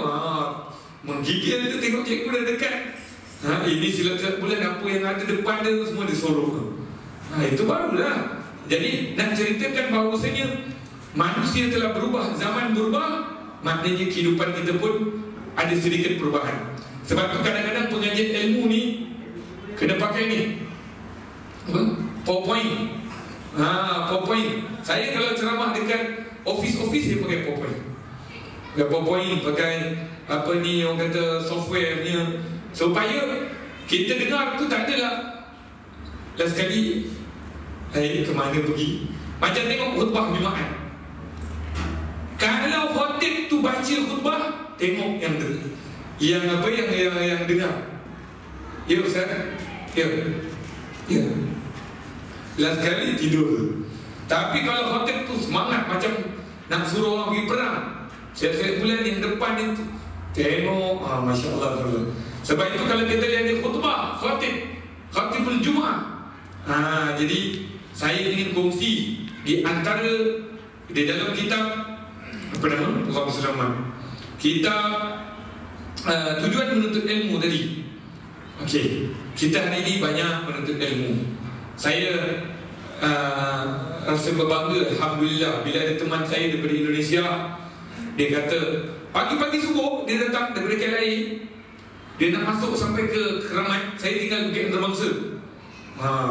menggigil tu tengok cikgu dah dekat. Ini silat-silat bulan, apa yang ada depan dia semua dia sorok. Itu barulah. Jadi nak ceritakan bahawasanya manusia telah berubah, zaman berubah, maknanya kehidupan kita pun ada sedikit perubahan. Sebab tu kadang-kadang pengajian ilmu ni kena pakai ni PowerPoint. PowerPoint. Saya kalau ceramah dekat office saya pakai PowerPoint. PowerPoint pakai orang kata software punya, supaya kita dengar tu tak adalah last kali ke mana pergi. Macam tengok khutbah Jumaat, kalau khotib tu baca khutbah, tengok yang dengar. Ya Ustaz? Ya. Last kali tidur. Tapi kalau khotib tu semangat, macam nak suruh orang pergi perang, siap-siap bulan yang depan itu tengok, Masya Allah. Sebab itu kalau kita lihat di khutbah Khatibul Jumaah, jadi saya ingin kongsi di antara di dalam kitab apa nama? Allah Selamat. Kitab tujuan menuntut ilmu tadi. Okey, kita hari ini banyak menuntut ilmu. Saya rasa berbangga, alhamdulillah, bila ada teman saya daripada Indonesia, dia kata pagi-pagi subuh dia datang daripada KLIA, dia nak masuk sampai ke Keramat. Saya tinggal Bukit Antarabangsa.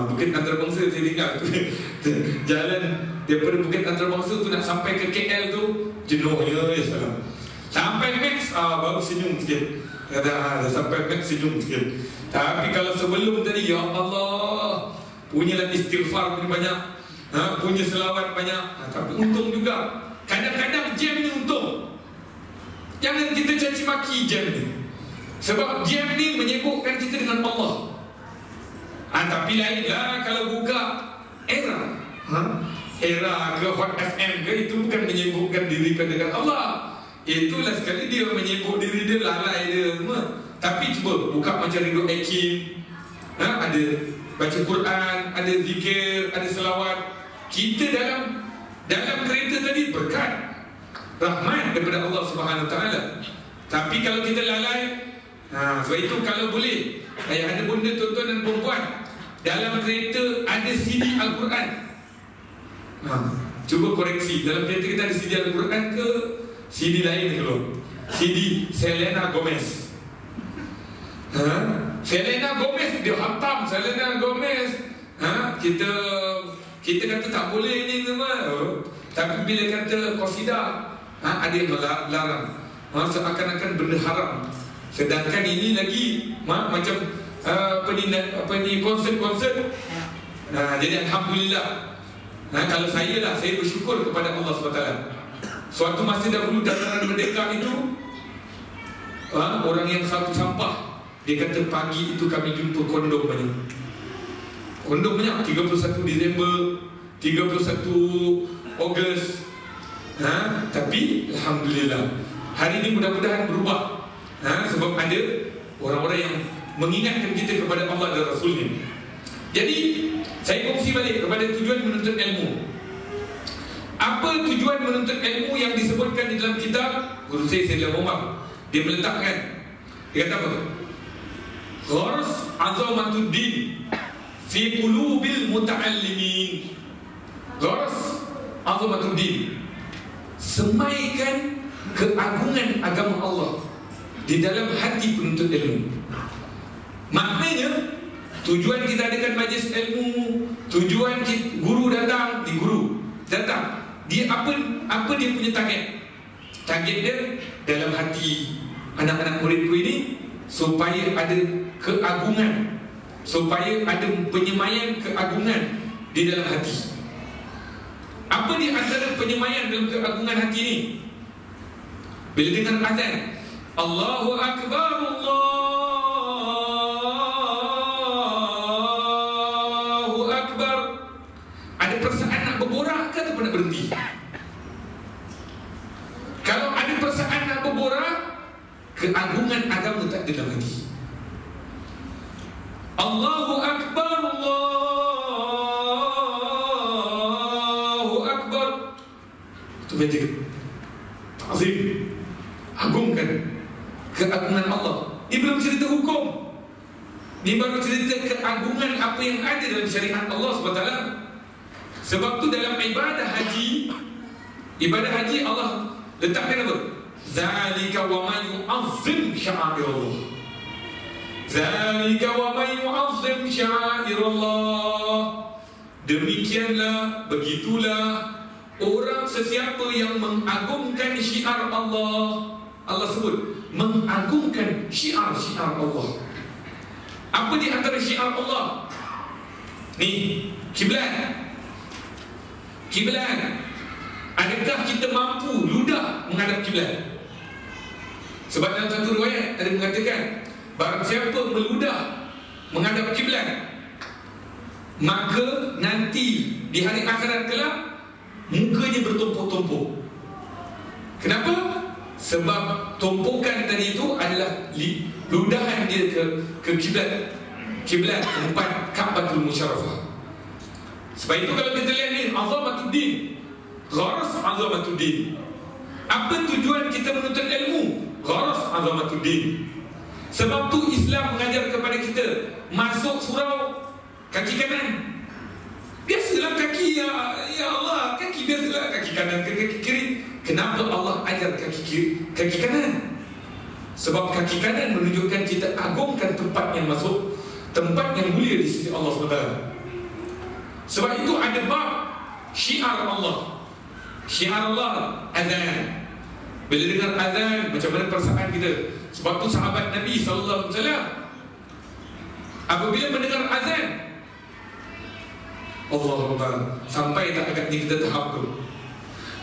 Bukit Antarabangsa saya tinggal jalan daripada Bukit Antarabangsa tu nak sampai ke KL tu jenuhnya ya salam. Sampai Max baru senyum sikit. Kata sampai Max senyum sikit. Tapi kalau sebelum tadi, ya Allah, punyalah istighfar punya banyak, punya selawat banyak. Tapi untung juga. Kadang-kadang jam ni untung. Jangan kita caci maki jam ni. Sebab jam ni menyibukkan kita dengan Allah. Tapi lainlah kalau buka era, era ke Hot FM ke, itu bukan menyibukkan diri dengan Allah. Itulah sekali dia menyibuk diri dia, lalai dia semua. Tapi cuba buka macam Ridho Hakim, ada baca Quran, ada zikir, ada selawat. Kita dalam kereta tadi berkat, rahmat daripada Allah Subhanahu Taala. Tapi kalau kita lalai, sebab itu kalau boleh, ada bunda tuan-tuan dan perempuan, dalam kereta ada CD Al-Quran. Cuba koreksi, dalam kereta kita ada CD Al-Quran ke CD lain ke lo? CD Selena Gomez. Selena Gomez dia hantam Selena Gomez. Kita kata tak boleh ni semua. Tapi bila kata qasidah, ada yang larang. Seakan-akan benda haram. Sedangkan ini lagi macam apa ni konsert. Jadi alhamdulillah. Kalau saya bersyukur kepada Allah SWT. Suatu masa dahulu dataran Merdeka itu, orang yang sapu sampah, dia kata pagi itu kami jumpa kondom banyak. Kondom banyak, 31 Disember, 31 Ogos. Tapi alhamdulillah, hari ini mudah-mudahan berubah. Sebab ada orang-orang yang mengingatkan kita kepada Allah dan Rasulnya. Jadi saya kongsi balik kepada tujuan menuntut ilmu. Apa tujuan menuntut ilmu yang disebutkan di dalam kitab guru saya Sayyidina Umar? Dia meletakkan, dia kata apa? Ghars azamatuddin fi qulubil muta'allimin. Ghars azamatuddin, semaikan keagungan agama Allah di dalam hati penuntut ilmu. Maknanya tujuan kita adakan majlis ilmu, tujuan guru datang, dia apa dia punya target? Target dia dalam hati anak-anak muridku ini supaya ada keagungan, supaya ada penyemaian keagungan di dalam hati. Apa di antara penyemaian dalam keagungan hati ini? Bila dengar azan, Allahu Akbar, Allahu Akbar, ada perasaan nak berborak ke atau nak berhenti? Kalau ada perasaan nak berborak, keagungan agama tak dalam hati. Allahu Akbar, Allahu Akbar, itu baca ta'zim, agungkan keagungan Allah. Ini belum cerita hukum, ini baru cerita keagungan apa yang ada dalam syariat Allah SWT. Sebab tu dalam ibadah haji Allah letakkan apa? Zalika wa man yu'azzim sya'airallah. Zalika wa man yu'azzim sya'airallah. Demikianlah, begitulah orang sesiapa yang mengagungkan syiar Allah. Allah sebut mengagungkan syiar-syiar Allah. Apa di antara syiar Allah? Ni, kiblat. Adakah kita mampu ludah menghadap kiblat? Sebab dalam satu riwayat ada mengatakan, barang siapa meludah menghadap kiblat, maka nanti di hari akhirat kelak mukanya bertumpuk-tumpuk. Kenapa? Sebab tumpukan tadi itu adalah ludahan dia ke kiblat tempat Ka'batul Musyarrafah. Sebab itu kalau kita lihat ni, azamatuddin, gharas azamatuddin. Apa tujuan kita menuntut ilmu? Gharas azamatuddin. Sebab tu Islam mengajar kepada kita masuk surau kaki kanan. Biasalah kaki, ya Allah, kaki biasalah, kaki kanan ke kaki kiri. Kenapa Allah ajar kaki kiri, kaki kanan? Sebab kaki kanan menunjukkan kita agungkan tempat yang masuk, tempat yang mulia di sisi Allah SWT. Sebab itu ada bab syiar Allah. Syiar Allah azan. Bila dengar azan, macam mana perasaan kita? Sebab tu sahabat Nabi SAW apabila mendengar azan, Allah Akbar, sampai tak agaknya kita tahap tu.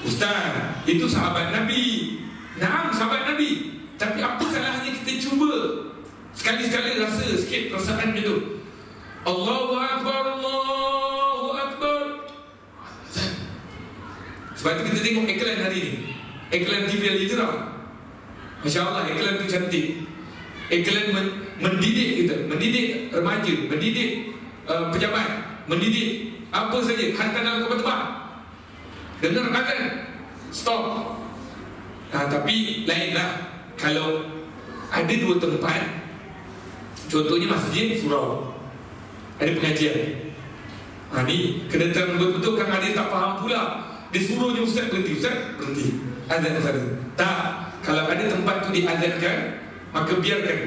Ustaz, itu sahabat Nabi. Naam, sahabat Nabi. Tapi apa salahnya kita cuba sekali-sekali rasa sikit perasaan gitu. Allahu Akbar, Allahu Akbar. Sebab itu kita tengok iklan hari ni, iklan TV Al-Hijrah. Masya Allah, iklan tu cantik. Iklan mendidik kita, mendidik remaja, mendidik pejabat, mendidik apa saja, hantar dalam kapal terbang. Dengar azan, stop. Tapi lainlah kalau ada dua tempat, contohnya masjid, surau, ada pengajian. Ni kena terang betul-betul. Kan ada yang tak faham pula, dia suruh je ustaz berhenti, ustaz berhenti, azan sana. Tak, kalau ada tempat tu diazankan, maka biarkan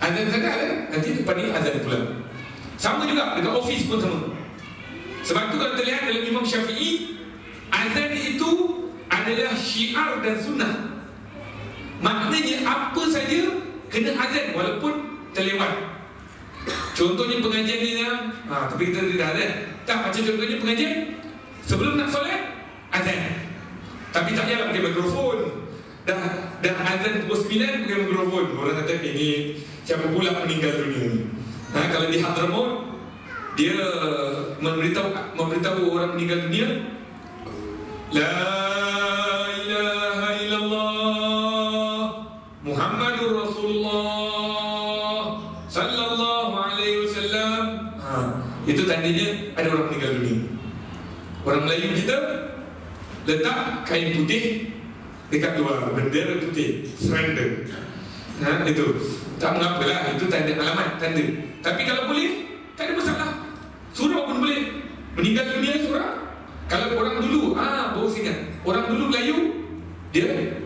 azan sana ada, nanti depan ni azan pula. Sama juga dekat office pun sama. Sebab tu kalau kita lihat dalam Imam Syafi'i, azan itu adalah syiar dan sunnah. Maknanya apa saja kena azan walaupun terlewat. Contohnya pengajian ni tapi kita tidak azan. Tak, macam contohnya pengajian sebelum nak solat azan. Tapi tak payah pakai mikrofon. Dah azan pukul 9 pakai mikrofon. Orang kata ini siapa pula meninggal dunia ni. Kalau di Hadramaut dia memberitahu orang meninggal dunia, la ilaha illallah Muhammadur Rasulullah sallallahu alaihi wasallam. Itu tandanya ada orang meninggal dunia. Orang Melayu kita letak kain putih dekat luar, bendera putih, surrender. Itu tak mengapalah, itu tanda alamat, tanda. Tapi kalau boleh, tak ada masalah. Surau pun boleh. Meninggal dunia surau. Kalau orang dulu, baru ingat, orang dulu Melayu dia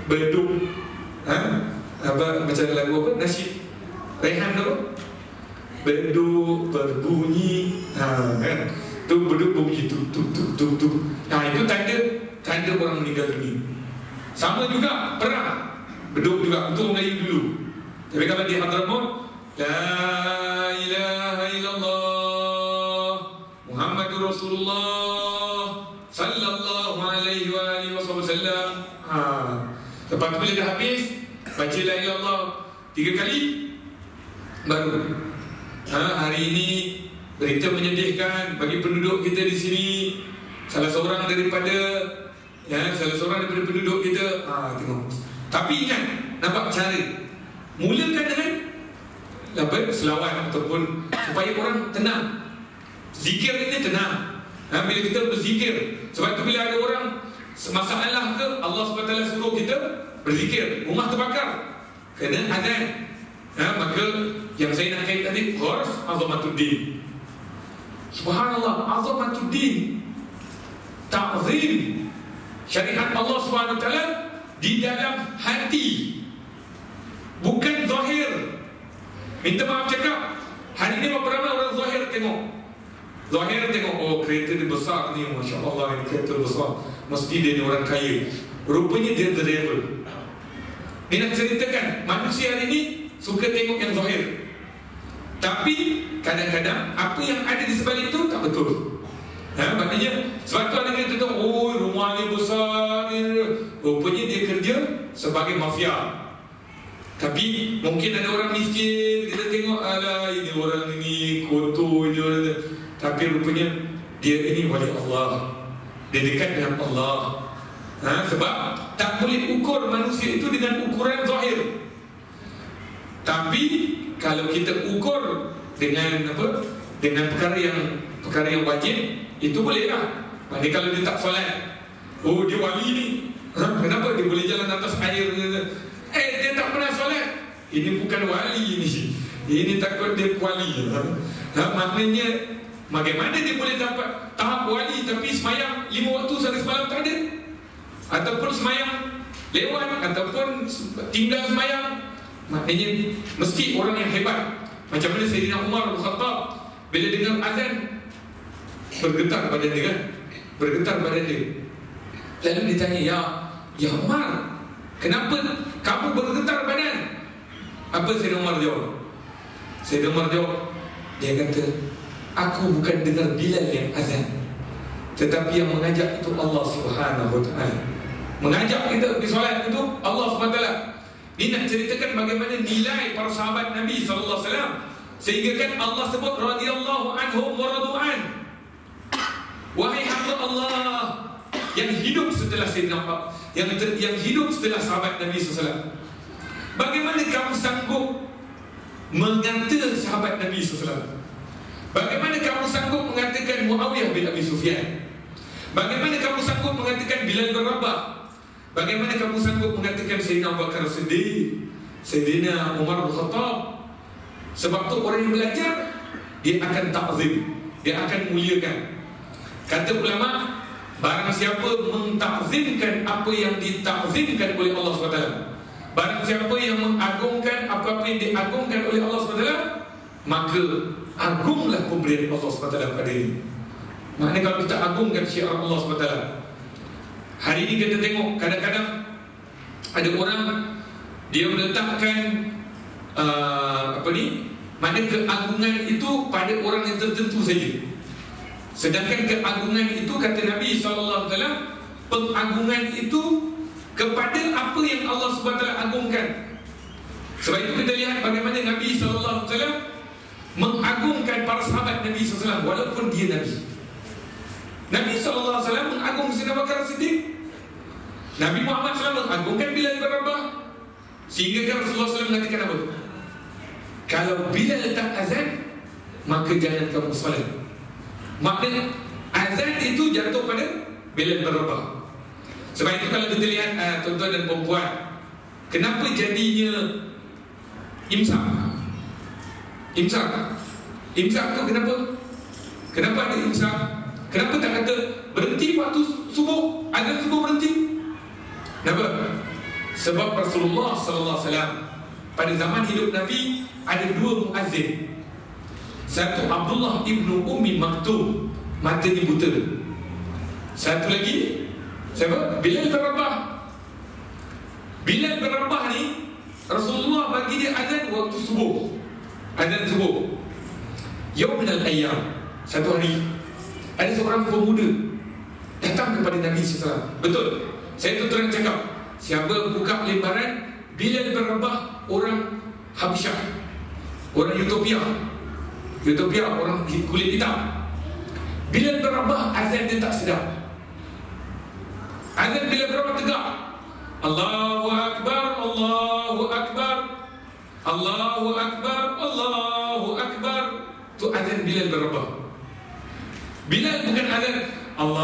beduk, macam lagu apa, nasyid Rehan tu, beduk berbunyi, kan? Tu beduk berbunyi tu. Itu tanda orang meninggal dunia. Sama juga perang, beduk juga, itu Melayu dulu. Tapi kalau di Hadramaut, la ilaha illallah Muhammadur Rasulullah sallallahu alaihi wasallam. Lepas tu bila dah habis, baca la ilaha illallah 3 kali, baru hari ini berita menyedihkan bagi penduduk kita di sini. Salah seorang daripada penduduk kita, tengok. Tapi ingat, nampak cara. Mulakan dengan selawat ataupun supaya orang tenang. Zikir ini tenang. Bila kita berzikir, sebab tu bila ada orang masalah ke, Allah SWT suruh kita berzikir, rumah terbakar, kena azan. Maka yang saya nak kait tadi, gharas azamatuddin. Subhanallah, azamatuddin, ta'zim syariat Allah SWT di dalam hati, bukan zahir. Minta maaf cakap, hari ini berapa ramai orang zahir tengok. Zahir tengok, oh kereta dia besar ni, Masya Allah, ini kereta besar, mesti dia ni orang kaya. Rupanya dia driver. Ni nak ceritakan, manusia hari ini suka tengok yang zahir. Tapi kadang-kadang apa yang ada di sebalik itu tak betul. Maknanya sebab tu ada yang kata, oh rumah ni besar ni. Rupanya dia kerja sebagai mafia. Tapi mungkin ada orang miskin, kita tengok, alah ini orang ini kotor ini orang ini. Tapi rupanya dia ini wali Allah, dia dekat dengan Allah. Sebab tak boleh ukur manusia itu dengan ukuran zahir. Tapi kalau kita ukur dengan apa? Dengan perkara yang perkara yang wajib, itu boleh lah. Maknanya kalau dia tak solat, oh dia wali ni, kenapa dia boleh jalan atas air? Dia tak pernah solat. Ini bukan wali ni, ini takut dia wali. Maknanya bagaimana dia boleh dapat tahap wali tapi semayang 5 waktu sehari semalam tak ada? Ataupun semayang lewat, ataupun tinggal semayang. Maknanya mesti orang yang hebat. Macam mana Sayyidina Umar bin Khattab bila dengar azan bergetar badan dia kan? Bergetar badan dia. Lalu ditanya, Ya Umar, kenapa kamu bergetar badan? Apa Sayyidina Umar jawab? Sayyidina Umar jawab, dia kata, aku bukan dengar Bilal yang azan, tetapi yang mengajak itu Allah Subhanahu Wa Taala. Mengajak kita pergi solat itu Allah Subhanahu Wa Taala. Ini nak ceritakan bagaimana nilai para sahabat Nabi sallallahu alaihi wasallam, sehingga kan Allah sebut radhiyallahu anhum wa radu'an. Wahai hamba Allah yang hidup setelah Sayyidina yang hidup setelah sahabat Nabi sallallahu alaihi wasallam, bagaimana kamu sanggup mengata sahabat Nabi sallallahu alaihi wasallam? Bagaimana kamu sanggup mengatakan Muawiyah bin Abi Sufyan? Bagaimana kamu sanggup mengatakan Bilal bin Rabah? Bagaimana kamu sanggup mengatakan Sayyidina Abu Bakar Siddiq, Sayyidina Umar bin Khattab? Sebab tu orang yang belajar, dia akan ta'zim, dia akan muliakan. Kata ulama, barang siapa mentakzimkan apa yang ditakzimkan oleh Allah SWT, barang siapa yang mengagungkan apa-apa yang diagungkan oleh Allah SWT, maka agunglah pemberian Allah SWT pada ini. Maknanya kalau kita agungkan syiar Allah SWT. Hari ini kita tengok kadang-kadang ada orang dia meletakkan maknanya keagungan itu pada orang yang tertentu saja. Sedangkan keagungan itu, kata Nabi SAW, pengagungan itu kepada apa yang Allah SWT agungkan. Sebab itu kita lihat bagaimana Nabi SAW mengagungkan para sahabat Nabi SAW walaupun dia Nabi. Nabi SAW mengagung Sayyidina Abu Bakar Siddiq. Nabi Muhammad SAW mengagungkan Bilal bin Rabah. Sehingga kan Rasulullah SAW mengatakan apa? Kalau Bilal tak azan, maka jangan kamu solat. Maknanya azan itu jatuh pada Bilal bin Rabah. Sebab itu kalau kita lihat tuan-tuan dan perempuan, kenapa jadinya imsak? Imsak tu kenapa? Kenapa ada imsak? Kenapa tak kata berhenti waktu subuh, azan subuh berhenti? Kenapa? Sebab Rasulullah sallallahu alaihi wasallam pada zaman hidup Nabi ada 2 muazzin. Satu Abdullah ibnu Ummi Maktum, matanya buta. Satu lagi siapa? Bilal bin Rabah. Bilal bin Rabah ni Rasulullah bagi dia azan waktu subuh. Azan subuh. Yaum minal ayyam, satu hari ada seorang pemuda datang kepada Nabi SAW. Betul, saya tu terang cakap, siapa buka lembaran Bilal bin Rabah, orang Habsyah, orang Ethiopia, orang kulit hitam. Bilal bin Rabah azan dia tak sedap. Azan Bilal bin Rabah tegak, Allahu Akbar, Allahu Akbar, Allahu Akbar, Allahu Akbar. Tu azan Bilal bin Rabah. Bilal bukan azan Allahu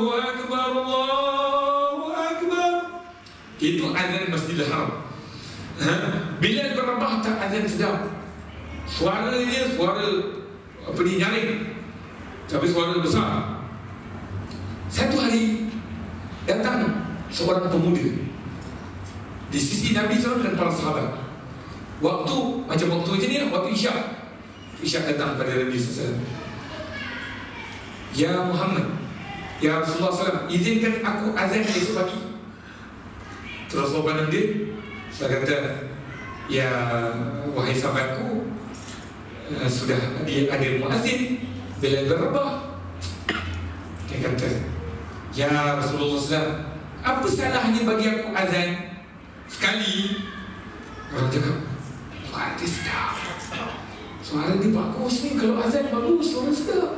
Akbar, Allahu Akbar. Itu azan Masjidil Haram. Bilal bin Rabah tak azan sedap. Suaranya suara nyaring, tapi suara besar. Satu hari datang seorang pemuda di sisi Nabi SAW dan para sahabat. Waktu macam waktu macam ni, waktu Isyak datang pada Nabi SAW. Ya Muhammad, ya Rasulullah SAW, izinkan aku azan esok pagi. Terus Rasulullah pandang dia, saya kata, ya wahai sahabatku, sudah ada muazzin Bilal bin Rabah. Dia kata, ya Rasulullah SAW, apa salahnya bagi aku azan sekali? Orang cakap, suara dia sedap, suara dia bagus ni, kalau azan bagus, suara sedap.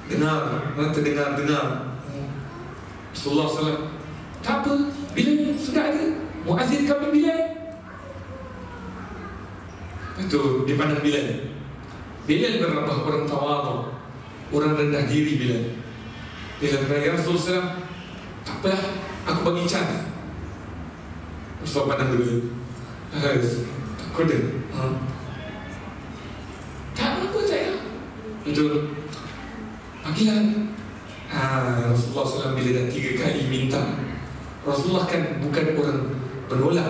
Dengar, dengar Rasulullah SAW, tak apa, Bilal sudah ada muazzin kami Bilal. Itu dia pandang Bilal. Bilal bin Rabah orang tawadhu, orang rendah diri. Bilal berkata, ya Rasulullah, tak apa, aku bagi chance. Rasulullah pandang dulu, takut dia, tak apa saya, betul, bagilah. Rasulullah SAW bila dah 3 kali minta, Rasulullah kan bukan orang menolak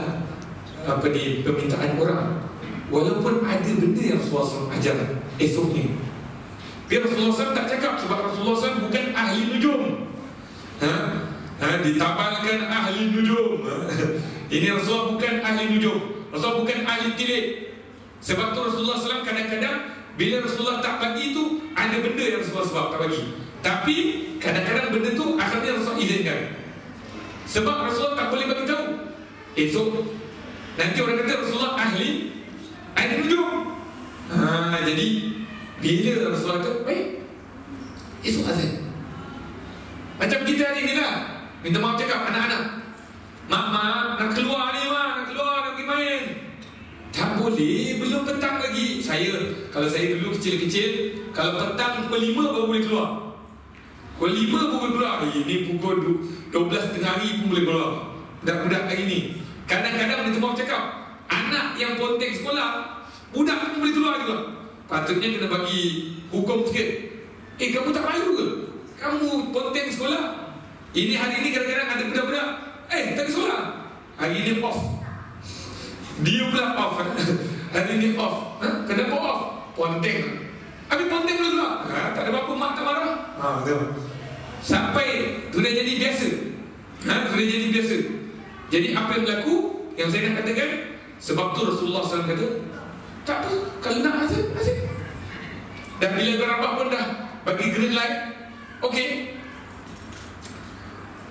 di permintaan orang, walaupun ada benda yang Rasulullah SAW ajar esoknya. Biar Rasulullah SAW tak cakap, sebab Rasulullah SAW bukan ahli nujum. Ditabalkan ahli nujum. Ini Rasulullah bukan ahli nujum, Rasulullah bukan ahli tilik. Sebab tu Rasulullah SAW kadang-kadang bila Rasulullah tak bagi tu, ada benda yang Rasulullah sebab tak bagi. Tapi kadang-kadang benda tu akhirnya Rasulullah izinkan. Sebab Rasulullah tak boleh bagi tahu esok, nanti orang kata Rasulullah ahli nujum. Jadi bila Rasulullah kata, baik, esok azan. Macam kita hari ni lah, minta maaf cakap, anak-anak, mak, nak keluar ni mak, nak keluar, nak pergi main. Tak boleh, belum petang lagi. Kalau saya dulu kecil-kecil, kalau petang pukul 5 baru boleh keluar. Pukul 5 baru boleh keluar. Ini pukul 12 tengah hari pun boleh keluar. Budak-budak hari ni kadang-kadang minta maaf cakap, anak yang ponteng sekolah, budak pun boleh keluar juga. Patutnya kena bagi hukum sikit. Kamu tak malu ke? Kamu ponteng sekolah. Ini hari ni kadang-kadang ada budak-budak, tak ke sekolah, hari ni off. Dia pula off. Hari ni off. Kenapa off? Ponteng. Habis ponteng boleh keluar. Tak ada apa-apa, mak tak marah. Betul. Sampai sudah jadi biasa. Sudah jadi biasa. Jadi apa yang berlaku, yang saya nak katakan, sebab tu Rasulullah SAW kata, tak apa, kalau nak azan, azan. Dan bila berabak pun dah bagi green light, okey.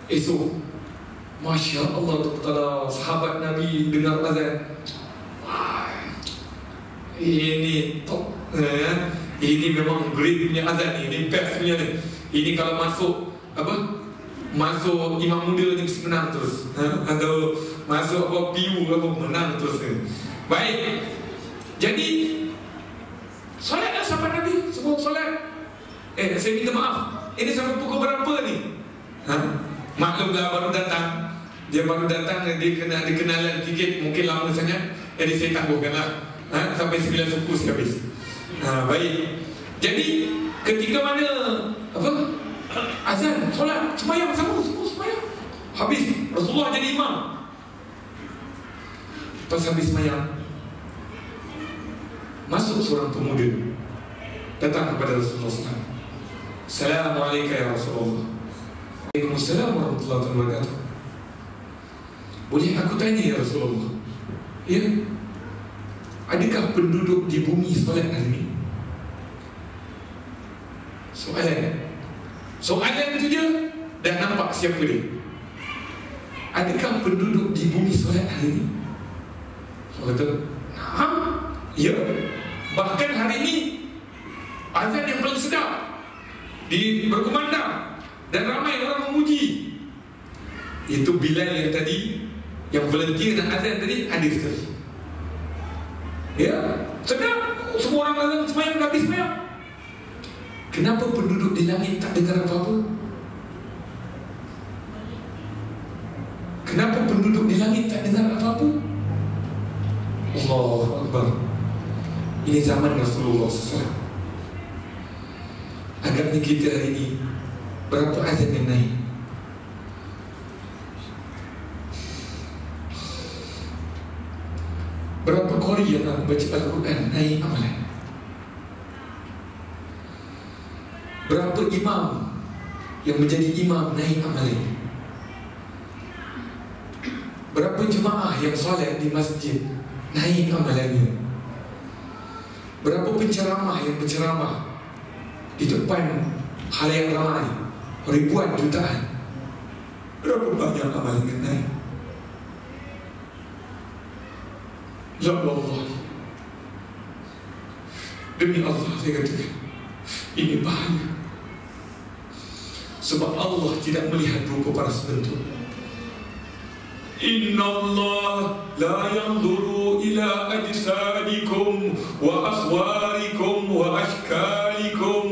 Esok, Masya Allah Ta'ala, sahabat Nabi dengar azan. Wah, ini top. Ini memang great punya azan ni, ini best punya ni. Ini kalau masuk masuk imam muda ni mesti menang terus. Atau masuk PU menang terus. Baik. Jadi solatlah sahabat Nabi, semua solat. Saya minta maaf, ini sampai pukul berapa ni? Maklumlah baru datang. Dia baru datang, dia kena ada kenalan sikit, mungkin lama sangat. Jadi saya tangguhkanlah sampai 9 suku habis. Baik. Jadi ketika mana azan, solat, sembahyang semua sembahyang. Habis Rasulullah jadi imam. Pas habis sembahyang, masuk seorang pemuda, datang kepada Rasulullah SAW. Assalamualaikum ya Rasulullah. Waalaikumsalam warahmatullahi wabarakatuh. Boleh aku tanya ya Rasulullah, ya, adakah penduduk di bumi solat hari ini? Soalan itu je dah nampak siapa dia. Adakah penduduk di bumi solat hari ini? So kata, ya. Bahkan hari ini azan yang paling sedap berkumandang dan ramai orang memuji. Itu Bilal yang tadi, yang volunteer dan azan tadi, hadir sekali. Ya, sedap. Semua orang azan semayang, habis semayang. Kenapa penduduk di langit tak dengar apa-apa? Kenapa penduduk di langit tak dengar apa-apa? Allahu Akbar. Ini zaman Rasulullah SAW. Agaknya kita hari ini, berapa azan yang naik? Berapa qari yang baca Al-Quran naik amalan? Berapa imam yang menjadi imam naik amalan? Berapa jemaah yang solat di masjid naik amalannya? Berapa penceramah yang berceramah di depan khalayak ramai, ribuan jutaan, berapa banyak amalan yang naik? Ya Allah, demi Allah saya katakan, ini bahaya. Sebab Allah tidak melihat rupa paras bentuk. Inna Allah la yanzuru ila ajsadikum wa aswarikum suwarikum wa ashkalikum.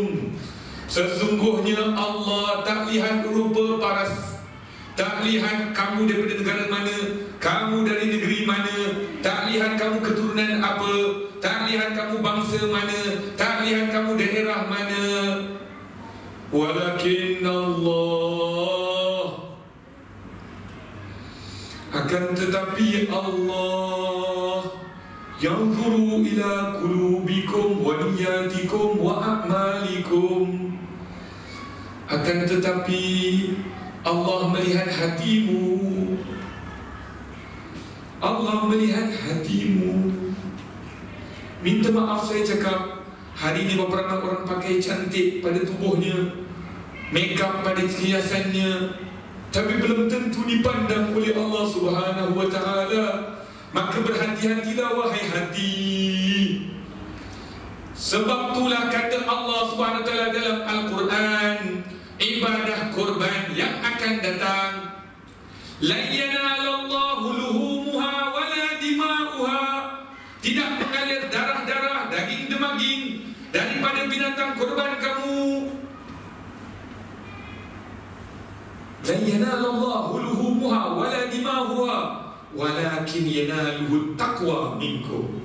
Sesungguhnya Allah tak lihat rupa paras, tak lihat kamu daripada negara mana, kamu dari negeri mana, tak lihat kamu keturunan apa, tak lihat kamu bangsa mana, tak lihat kamu daerah mana. Walakin Allah, akan tetapi Allah yanzuru ila qulubikum wa niyatikum wa a'malikum. Akan tetapi Allah melihat hatimu. Allah melihat hatimu. Minta maaf saya cakap, hari ini beberapa orang pakai cantik pada tubuhnya, make up pada hiasannya, tapi belum tentu dipandang oleh Allah Subhanahu wa ta'ala. Maka berhati-hatilah wahai hati. Sebab itulah kata Allah Subhanahu wa ta'ala dalam Al-Quran, ibadah korban yang akan datang, la yanalallahu luhumuha wala dima'uha, tidak mengalir darah-darah, daging-demaging daripada binatang korban kamu. La yanalallahu luhumuha wala dima'uha walakin yanaluhu taqwa minkum.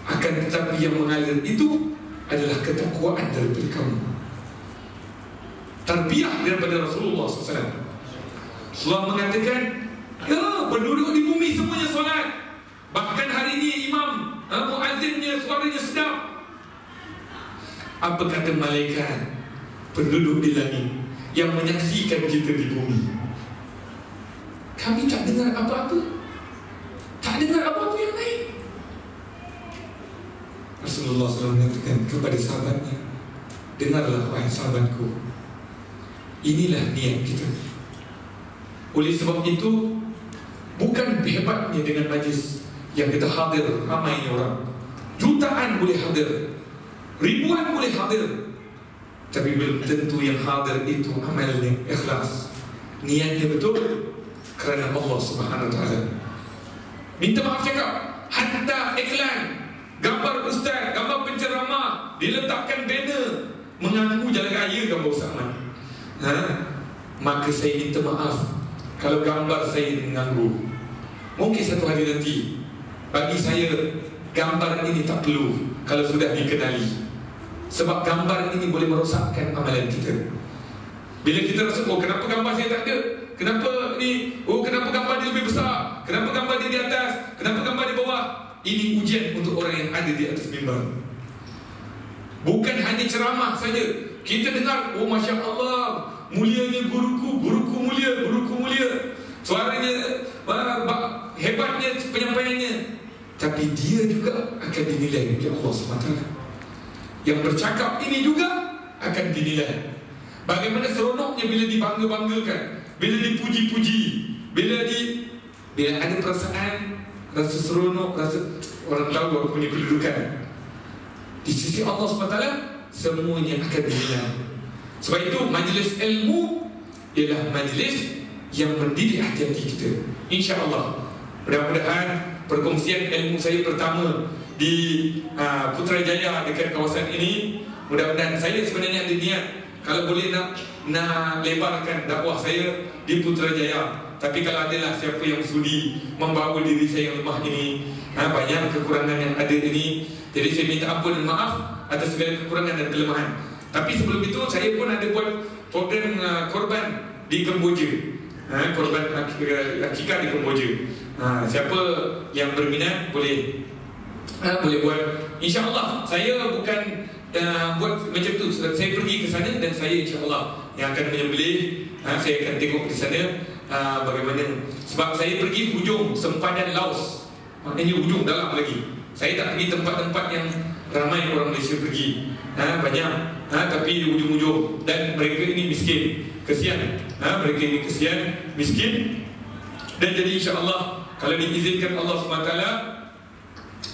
Akan tetapi yang mengalir itu adalah ketakwaan daripada kamu. Tarbiyah daripada Rasulullah SAW. Rasulullah mengatakan, ya, penduduk di bumi semuanya solat. Bahkan hari ini imam muazzinnya suaranya sedap. Apa kata malaikat? Penduduk di langit yang menyaksikan kita di bumi, kami tak dengar apa-apa, tak dengar apa-apa yang lain. Rasulullah SAW mengatakan kepada sahabatnya, dengarlah wahai sahabatku, inilah niat kita. Oleh sebab itu, bukan hebatnya dengan majlis yang kita hadir ramai orang, jutaan boleh hadir, ribuan boleh hadir, tapi belum tentu yang hadir itu amalnya ikhlas, niatnya betul kerana Allah Subhanahu wa ta'ala. Minta maaf cakap, hatta iklan, gambar ustaz, gambar penceramah, diletakkan banner mengaku jalan raya gambar Ustaz Ahmad, maka saya minta maaf kalau gambar saya mengganggu. Mungkin satu hari nanti, bagi saya gambar ini tak perlu kalau sudah dikenali. Sebab gambar ini boleh merosakkan amalan kita. Bila kita rasa, oh kenapa gambar saya tak ada, kenapa ni, oh kenapa gambar dia lebih besar, kenapa gambar dia di atas, kenapa gambar di bawah. Ini ujian untuk orang yang ada di atas mimbar. Bukan hanya ceramah saja, kita dengar, oh Masya Allah, mulianya guruku, guruku mulia, suaranya hebatnya penyampaiannya. Tapi dia juga akan dinilai oleh Allah SWT. Yang bercakap ini juga akan dinilai. Bagaimana seronoknya bila dibangga-banggakan, bila dipuji-puji, bila ada perasaan, rasa seronok, rasa orang tahu aku punya kedudukan di sisi Allah SWT, semuanya akan dinilai. Sebab itu majlis ilmu ialah majlis yang mendidik hati-hati kita. InsyaAllah, mudah-mudahan perkongsian ilmu saya pertama di Putrajaya dekat kawasan ini, mudah-mudahan saya sebenarnya ada niat kalau boleh nak lebarkan dakwah saya di Putrajaya. Tapi kalau adalah siapa yang sudi membawa diri saya yang lemah ini, banyak kekurangan yang ada ini, jadi saya minta ampun dan maaf atas segala kekurangan dan kelemahan. Tapi sebelum itu saya pun ada buat program korban di Kemboja, korban akikah di Kemboja. Siapa yang berminat boleh buat. InsyaAllah saya bukan buat macam tu. Saya pergi ke sana dan saya insyaAllah yang akan menyembelih. Saya akan tengok di sana bagaimana. Sebab saya pergi hujung sempadan Laos, maknanya hujung dalam lagi. Saya tak pergi tempat-tempat yang ramai orang Malaysia pergi, banyak, tapi di ujung-ujung. Dan mereka ini miskin, kesian, mereka ini kesian, miskin. Dan jadi insyaAllah kalau diizinkan Allah SWT,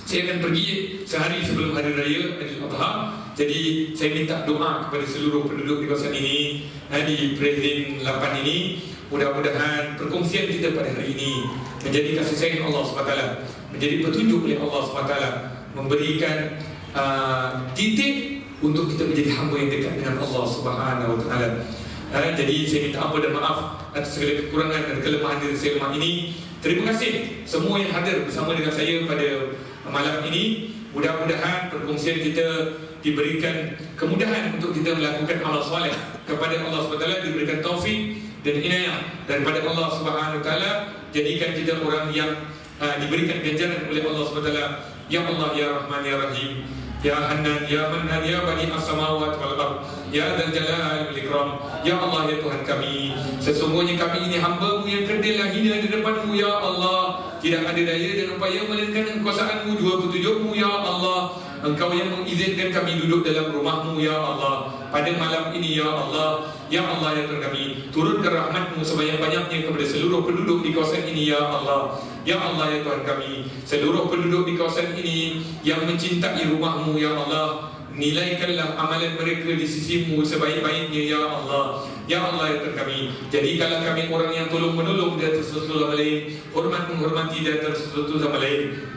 saya akan pergi sehari sebelum Hari Raya Aidil Adha. Jadi saya minta doa kepada seluruh penduduk di kawasan ini, di Presiden 8 ini. Mudah-mudahan perkongsian kita pada hari ini menjadi kasih sayang Allah SWT, menjadi petunjuk oleh Allah SWT, memberikan titik untuk kita menjadi hamba yang dekat dengan Allah Subhanahu Wa Taala. Jadi saya minta ampun dan maaf atas segala kekurangan dan kelemahan diri saya lemah ini. Terima kasih semua yang hadir bersama dengan saya pada malam ini. Mudah-mudahan perkongsian kita diberikan kemudahan untuk kita melakukan amal soleh kepada Allah SWT, diberikan taufik dan inayah daripada Allah Subhanahu Wa Taala. Jadikan kita orang yang diberikan ganjaran oleh Allah SWT. Ya Allah, Ya Rahman, Ya Rahim, Ya Hannan, Ya Mannan, Ya Bani As-Samawat wal Ard, Ya Dzal Jalal wal Ikram. Ya Allah, Ya Tuhan kami, sesungguhnya kami ini hamba-Mu yang kerdil hina di depan-Mu, Ya Allah. Tidak ada daya dan upaya melainkan kekuasaan-Mu, jua petunjuk-Mu, Ya Allah. Engkau yang mengizinkan kami duduk dalam rumah-Mu, Ya Allah, pada malam ini, Ya Allah. Ya Allah, Ya Tuhan kami, turunkan rahmat-Mu sebanyak-banyaknya kepada seluruh penduduk di kawasan ini, Ya Allah. Ya Allah, Ya Tuhan kami, seluruh penduduk di kawasan ini yang mencintai rumah-Mu, Ya Allah, nilaikanlah amalan mereka di sisi-Mu sebaik-baiknya, Ya Allah. Ya Allah, Ya Tuhan kami, jadikanlah kami orang yang tolong-menolong di atas satu sama lain, hormat menghormati di atas satu sama lain,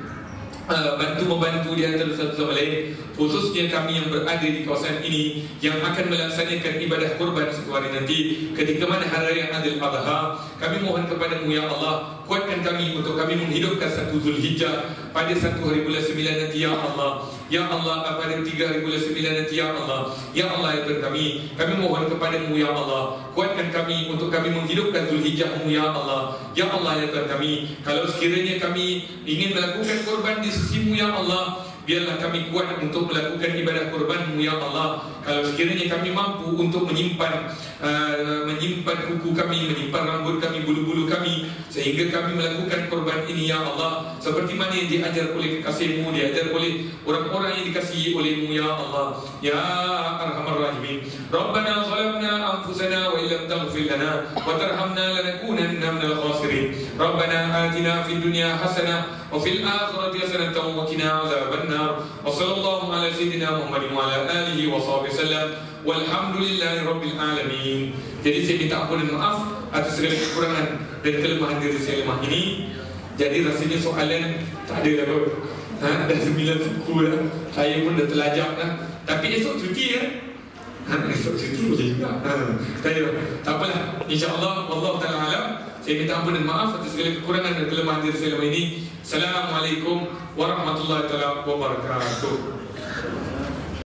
bantu-membantu di antara satu sama lain, khususnya kami yang berada di kawasan ini yang akan melaksanakan ibadah kurban satu hari nanti ketika mana hari raya Idul Adha. Kami mohon kepada-Mu, Ya Allah, kuatkan kami untuk kami menghidupkan satu Zulhijjah pada 1 hari bulan 9 nanti, Ya Allah. Ya Allah, pada 3 hari bulan 9 nanti, Ya Allah. Ya Allah, Ya Tuhan kami mohon kepada-Mu, Ya Allah, kuatkan kami untuk kami menghidupkan Zulhijjah-Mu, Ya Allah. Ya Allah, Ya Tuhan kami, kalau sekiranya kami ingin melakukan kurban di sisi-Mu, Ya Allah, biarlah kami kuat untuk melakukan ibadah kurban-Mu, Ya Allah. Kalau sekiranya kami mampu untuk menyimpan kuku kami, menyimpan rambut kami, bulu-bulu kami, sehingga kami melakukan kurban ini, Ya Allah, seperti mana yang diajar oleh kekasih-Mu, diajar oleh orang-orang yang dikasihi oleh-Mu, Ya Allah. Ya Arhamar Rahimin, Rabbana zalamna anfusana wa illam taghfir lana wa tarhamna lanakunanna minal khasirin. Rabbana atina fid dunya hasanah wa fil akhirati hasanatan wa qina azabannar. Wa sallallahu ala sayyidina Muhammadin wa ala alihi wa sahbihi wasallam. Walhamdulillahi rabbil alamin. Jadi saya minta ampun dan maaf atas segala kekurangan dan kelemahan diri saya lemah ini. Jadi rasanya soalan tak ada dah kot. Dah 9 suku dah. Saya pun dah telajak dah. Tapi esok cuti ya. Esok cuti boleh juga. Tak apalah. InsyaAllah, Allah Ta'ala alam. Saya minta ampun dan maaf atas segala kekurangan dan kelemahan diri saya lemah ini. Assalamualaikum warahmatullahi wabarakatuh.